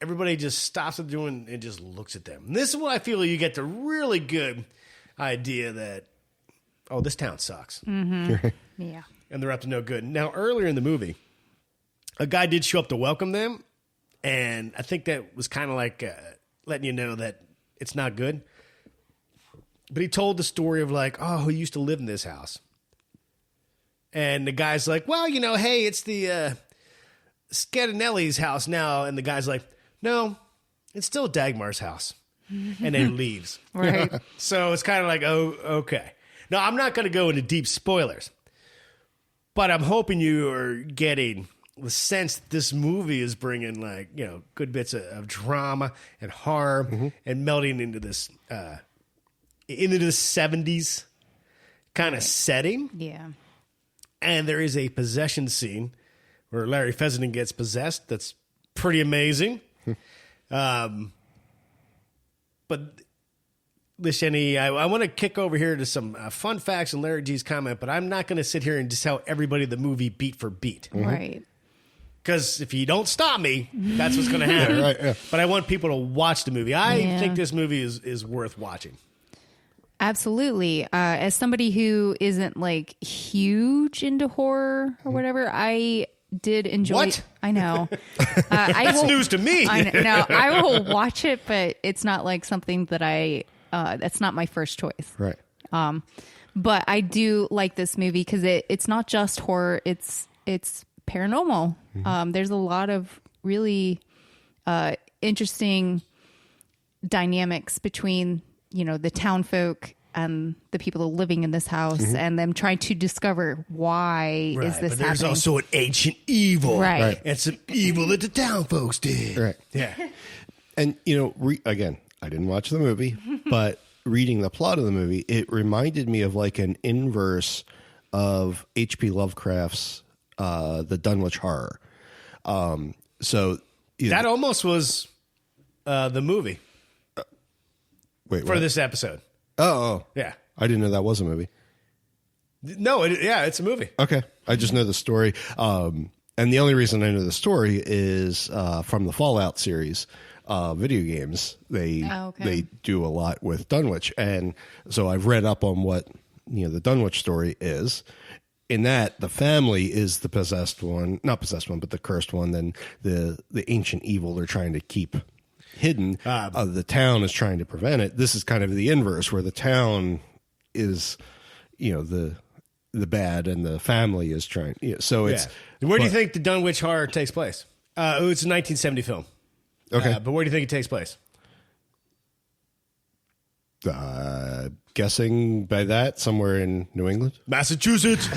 Everybody just stops what they're doing and just looks at them. And this is what I feel you get the really good idea that, oh, this town sucks. Mm-hmm. Yeah. And they're up to no good. Now, earlier in the movie, a guy did show up to welcome them. And I think that was kind of like letting you know that it's not good. But he told the story of like, oh, who used to live in this house. And the guy's like, well, you know, hey, it's the Scatinelli's house now. And the guy's like, no, it's still Dagmar's house. And then leaves. Right. So it's kind of like, oh, okay. Now, I'm not going to go into deep spoilers, but I'm hoping you are getting the sense that this movie is bringing, like, you know, good bits of drama and horror and melding into this 70s kind of setting. Yeah. And there is a possession scene where Larry Fessenden gets possessed. That's pretty amazing. But listen, I want to kick over here to some fun facts and Larry G's comment, but I'm not going to sit here and just tell everybody the movie beat for beat. Right. Because if you don't stop me, that's what's going to happen. Right, yeah. But I want people to watch the movie. I think this movie is worth watching. Absolutely. As somebody who isn't like huge into horror or whatever, I did enjoy. What? I know. That's news to me. I know. No, I will watch it, but it's not like something that that's not my first choice. Right. But I do like this movie because it's not just horror. It's paranormal. There's a lot of really interesting dynamics between, you know, the town folk and the people living in this house and them trying to discover why is this but there's happening. also an ancient evil. Right. And some evil that the town folks did. Right. Yeah. And, you know, again, I didn't watch the movie, but reading the plot of the movie, it reminded me of like an inverse of H.P. Lovecraft's The Dunwich Horror. So That almost was the movie wait, for what? this episode. Oh, Yeah. I didn't know that was a movie. No, it's a movie. Okay. I just know the story. And the only reason I know the story is from the Fallout series video games. They do a lot with Dunwich. And so I've read up on what, you know, the Dunwich story is. In that, the family is the possessed one, not possessed one, but the cursed one. Then the ancient evil they're trying to keep hidden. The town is trying to prevent it. This is kind of the inverse, where the town is, you know, the bad, and the family is trying. You know, so it's. Where do you think the Dunwich Horror takes place? It's a 1970 film. Okay, but where do you think it takes place? Guessing by that, somewhere in New England, Massachusetts.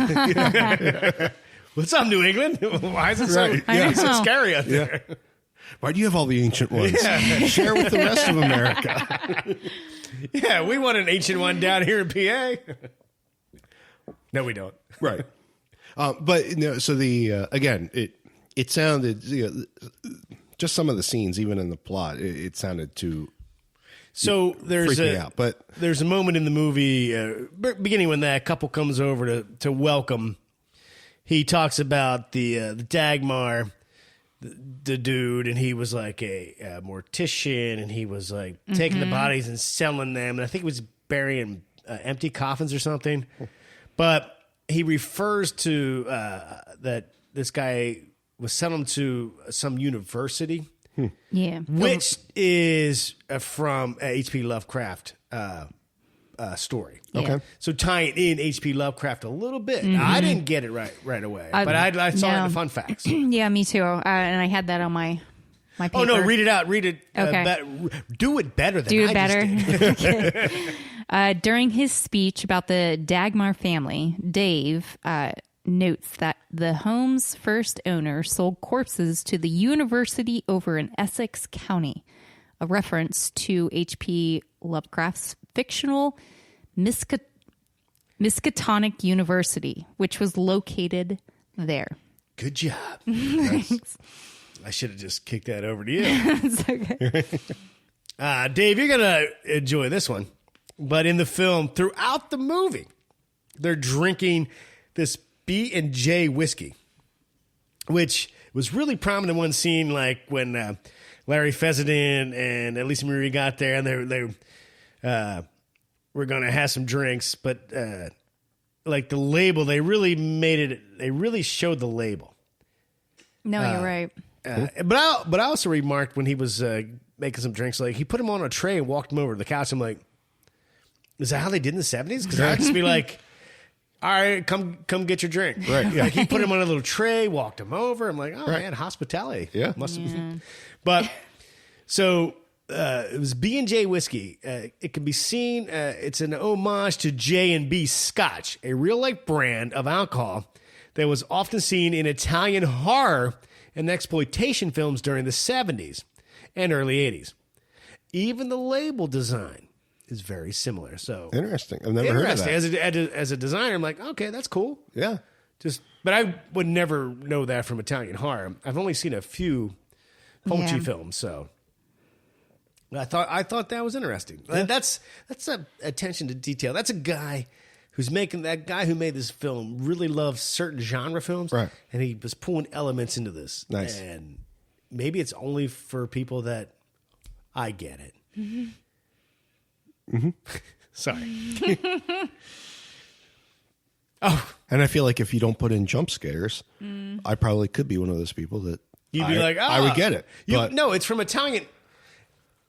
What's up, New England? Why is it so scary out there? Why do you have all the ancient ones? Yeah. Share with the rest of America. Yeah, we want an ancient one down here in PA. No, we don't. Right. But, you know, so again, it sounded, you know, just some of the scenes, even in the plot, it sounded too. So freak me out, but there's a moment in the movie, beginning when that couple comes over to welcome. He talks about the Dagmar, the dude, and he was like a mortician, and he was like taking the bodies and selling them, and I think he was burying empty coffins or something. But he refers to that this guy was selling them to some university. Yeah. Which is from H.P. Lovecraft story. Okay. So tying in H.P. Lovecraft a little bit. I didn't get it right away, but I saw it in the fun facts. Yeah, me too. And I had that on my paper. Oh, no, read it out. Read it. Okay. Do it better than Do it I better. just did. During his speech about the Dagmar family, Dave notes that the home's first owner sold corpses to the university over in Essex County, a reference to H.P. Lovecraft's fictional Miskatonic University, which was located there. Good job. Nice. I should have just kicked that over to you. It's okay. Dave, you're going to enjoy this one. But in the film, throughout the movie, they're drinking this B&J whiskey, which was really prominent in one scene, like when Larry Fessenden and Elisa Marie got there, and they were going to have some drinks, but like the label, they really showed the label. No, you're right. But I also remarked when he was making some drinks, like he put them on a tray and walked them over to the couch. I'm like, is that how they did in the 70s? Because I'd just be like, all right, come get your drink. Right. Yeah. Like he put him on a little tray, walked him over. I'm like, oh man, hospitality. Yeah. But so it was B&J whiskey. It can be seen. It's an homage to J&B Scotch, a real life brand of alcohol that was often seen in Italian horror and exploitation films during the 70s and early 80s. Even the label design is very similar. So interesting. I've never heard of that. As a designer, I'm like, okay, that's cool. Yeah. But I would never know that from Italian horror. I've only seen a few Fulci films, so I thought that was interesting. Yeah. That's a attention to detail. That's a guy who made this film really loves certain genre films, right? And he was pulling elements into this. Nice. And maybe it's only for people that I get it. Mm-hmm. Mm-hmm. Sorry. Oh, and I feel like if you don't put in jump scares, I probably could be one of those people that you'd be like, I would get it. No, it's from Italian.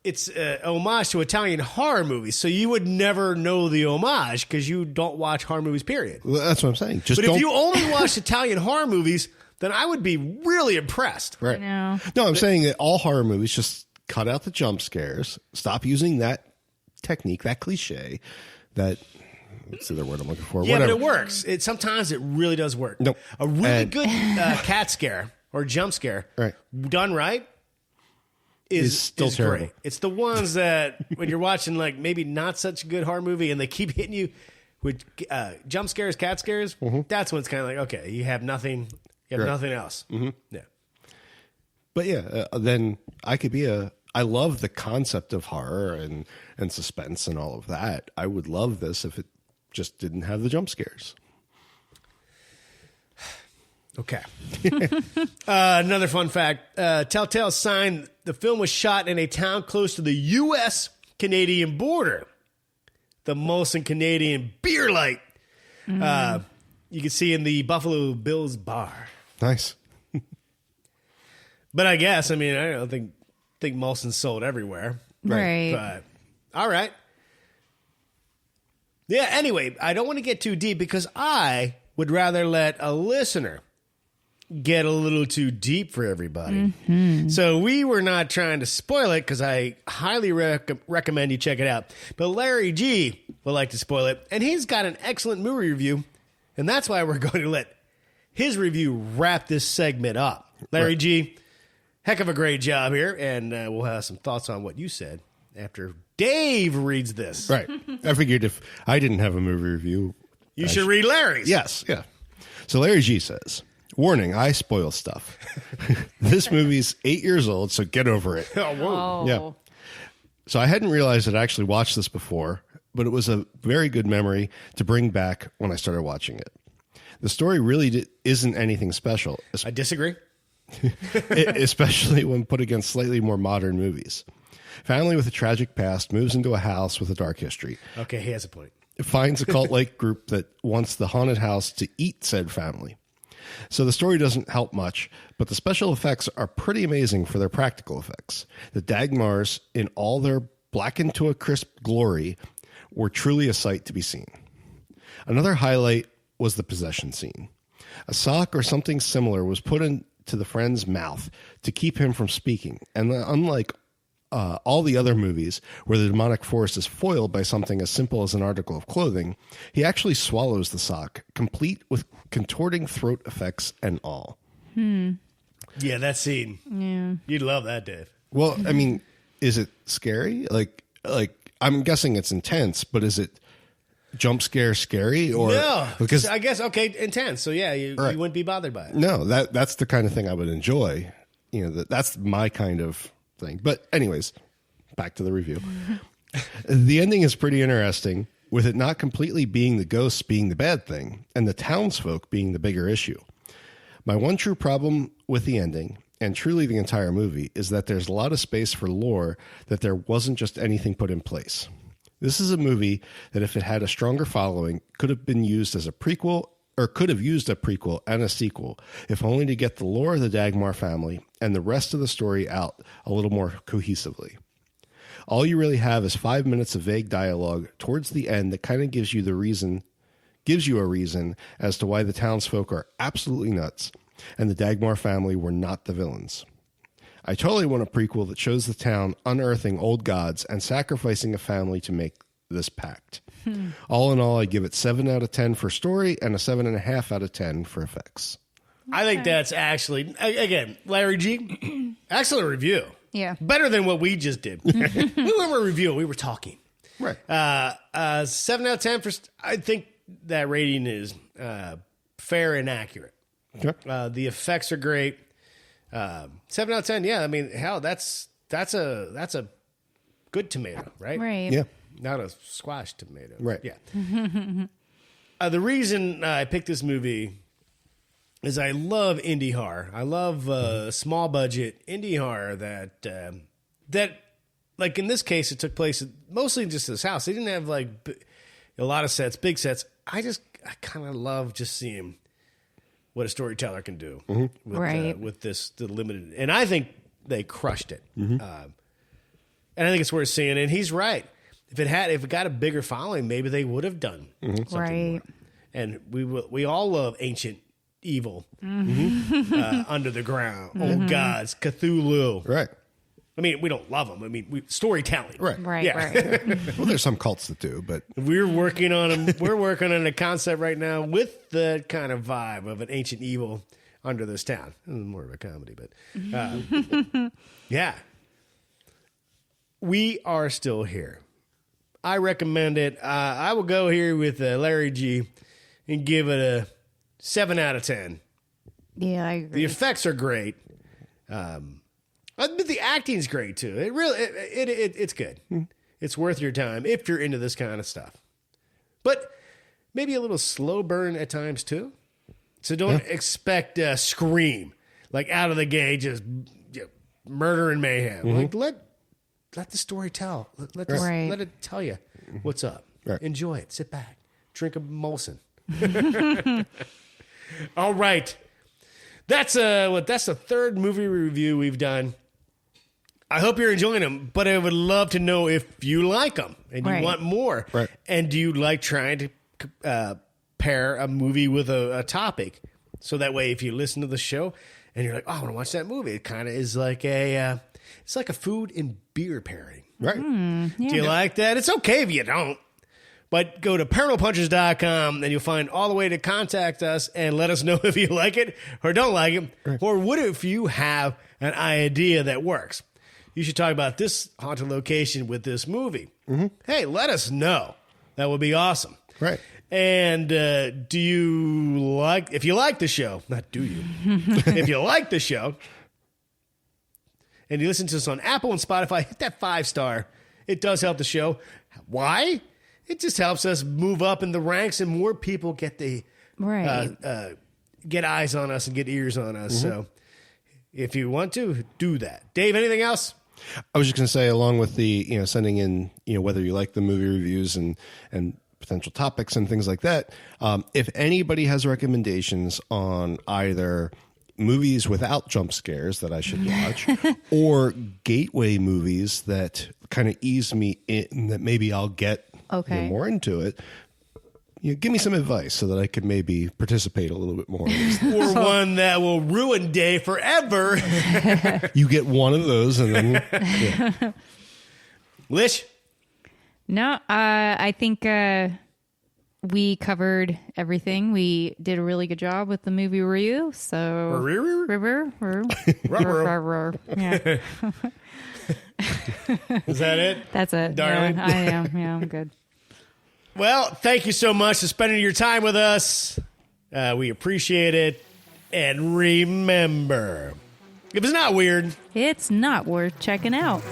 It's homage to Italian horror movies, so you would never know the homage because you don't watch horror movies. Period. Well, that's what I'm saying. If you only watch Italian horror movies, then I would be really impressed. Right? No, I'm saying that all horror movies just cut out the jump scares. Stop using that technique, that cliche, that. What's the other word I'm looking for? Yeah, whatever. But it works. Sometimes it really does work. Nope. A really good cat scare or jump scare, done right, is still terrible. Great. It's the ones that when you're watching like maybe not such a good horror movie and they keep hitting you with jump scares, cat scares. Mm-hmm. That's when it's kind of like, okay, you have nothing. You have nothing else. Mm-hmm. Yeah. But yeah, then I could be I love the concept of horror and suspense and all of that. I would love this if it just didn't have the jump scares. Okay. Another fun fact. Telltale sign, the film was shot in a town close to the U.S.-Canadian border. The Molson Canadian Beer Light. You can see in the Buffalo Bills bar. Nice. But I guess, I don't think Molson's sold everywhere. Right. But, all right. Yeah, anyway, I don't want to get too deep because I would rather let a listener get a little too deep for everybody. Mm-hmm. So we were not trying to spoil it because I highly recommend you check it out. But Larry G would like to spoil it, and he's got an excellent movie review, and that's why we're going to let his review wrap this segment up. Larry G, heck of a great job here, and we'll have some thoughts on what you said after Dave reads this. Right. I figured if I didn't have a movie review, you should read Larry's. Yes, yeah. So Larry G says, warning, I spoil stuff. This movie's 8 years old, so get over it. Oh, whoa. Yeah. So I hadn't realized that I actually watched this before, but it was a very good memory to bring back when I started watching it. The story really isn't anything special. I disagree. Especially when put against slightly more modern movies. Family with a tragic past moves into a house with a dark history. Okay, he has a point. Finds a cult-like group that wants the haunted house to eat said family. So the story doesn't help much, but the special effects are pretty amazing for their practical effects. The Dagmars, in all their blackened to a crisp glory, were truly a sight to be seen. Another highlight was the possession scene. A sock or something similar was put into the friend's mouth to keep him from speaking, and unlike all the other movies where the demonic force is foiled by something as simple as an article of clothing, he actually swallows the sock, complete with contorting throat effects and all. Yeah, that scene. Yeah. You'd love that, Dave. Well, is it scary? Like I'm guessing it's intense, but is it jump scary or no? Because I guess intense. So yeah, you wouldn't be bothered by it. No, that's the kind of thing I would enjoy. That's my kind of thing. But anyways, back to the review. The ending is pretty interesting, with it not completely being the ghosts being the bad thing, and the townsfolk being the bigger issue. My one true problem with the ending, and truly the entire movie, is that there's a lot of space for lore that there wasn't just anything put in place. This is a movie that, if it had a stronger following, could have been used as a prequel, or could have used a prequel and a sequel, if only to get the lore of the Dagmar family and the rest of the story out a little more cohesively. All you really have is 5 minutes of vague dialogue towards the end that kind of gives you a reason as to why the townsfolk are absolutely nuts and the Dagmar family were not the villains. I totally want a prequel that shows the town unearthing old gods and sacrificing a family to make this pact. All in all, I give it 7 out of 10 for story and a 7.5 out of 10 for effects. I think that's actually, again, Larry G, excellent review. Yeah. Better than what we just did. We weren't reviewing, we were talking. Right. 7 out of 10 for, I think that rating is fair and accurate. Okay. The effects are great. 7 out of 10, yeah. I mean, hell, that's a good tomato, right? Right. Yeah. Not a squash tomato. Right. Yeah. The reason I picked this movie is I love indie horror. I love small budget indie horror that like in this case, it took place mostly just this house. They didn't have like a lot of sets, big sets. I kind of love just seeing what a storyteller can do with the limited. And I think they crushed it. And I think it's worth seeing. And he's right. If it got a bigger following, maybe they would have done something more. And we all love ancient evil under the ground, old gods, Cthulhu. Right. I mean, we don't love them. I mean, storytelling. Right. Yeah. Well, there's some cults that do, but We're working on them. We're working on a concept right now with the kind of vibe of an ancient evil under this town. More of a comedy, but yeah. We are still here. I recommend it. I will go here with Larry G and give it a 7 out of 10. Yeah, I agree. The effects are great. But the acting's great too. It really, it's good. It's worth your time if you're into this kind of stuff. But maybe a little slow burn at times too. So don't expect Scream, like out of the gate, just murder and mayhem. Like let the story tell. Let it tell you what's up. Right. Enjoy it. Sit back. Drink a Molson. All right. That's the third movie review we've done. I hope you're enjoying them, but I would love to know if you like them and you want more. Right. And do you like trying to pair a movie with a topic? So that way, if you listen to the show and you're like, oh, I want to watch that movie, it kind of is like it's like a food and beer pairing. right. Do you like that? It's okay if you don't. But go to paranormalpunchers.com and you'll find all the way to contact us and let us know if you like it or don't like it. Right. Or what if you have an idea that works? You should talk about this haunted location with this movie. Hey, let us know. That would be awesome. Right. And if you like the show, not do you, if you like the show and you listen to us on Apple and Spotify, hit that 5-star. It does help the show. Why? It just helps us move up in the ranks and more people get get eyes on us and get ears on us. So if you want to, do that. Dave, anything else? I was just going to say, along with the, sending in, whether you like the movie reviews and potential topics and things like that. If anybody has recommendations on either movies without jump scares that I should watch or gateway movies that kind of ease me in, that maybe I'll get more into it, give me some advice so that I could maybe participate a little bit more. Or one that will ruin Dave forever. You get one of those and then... Lish? No, I think we covered everything. We did a really good job with the movie review. So, yeah. Is that it? That's it, darling? Yeah, I am. Yeah, I'm good. Well, thank you so much for spending your time with us. We appreciate it. And remember, if it's not weird, It's not worth checking out.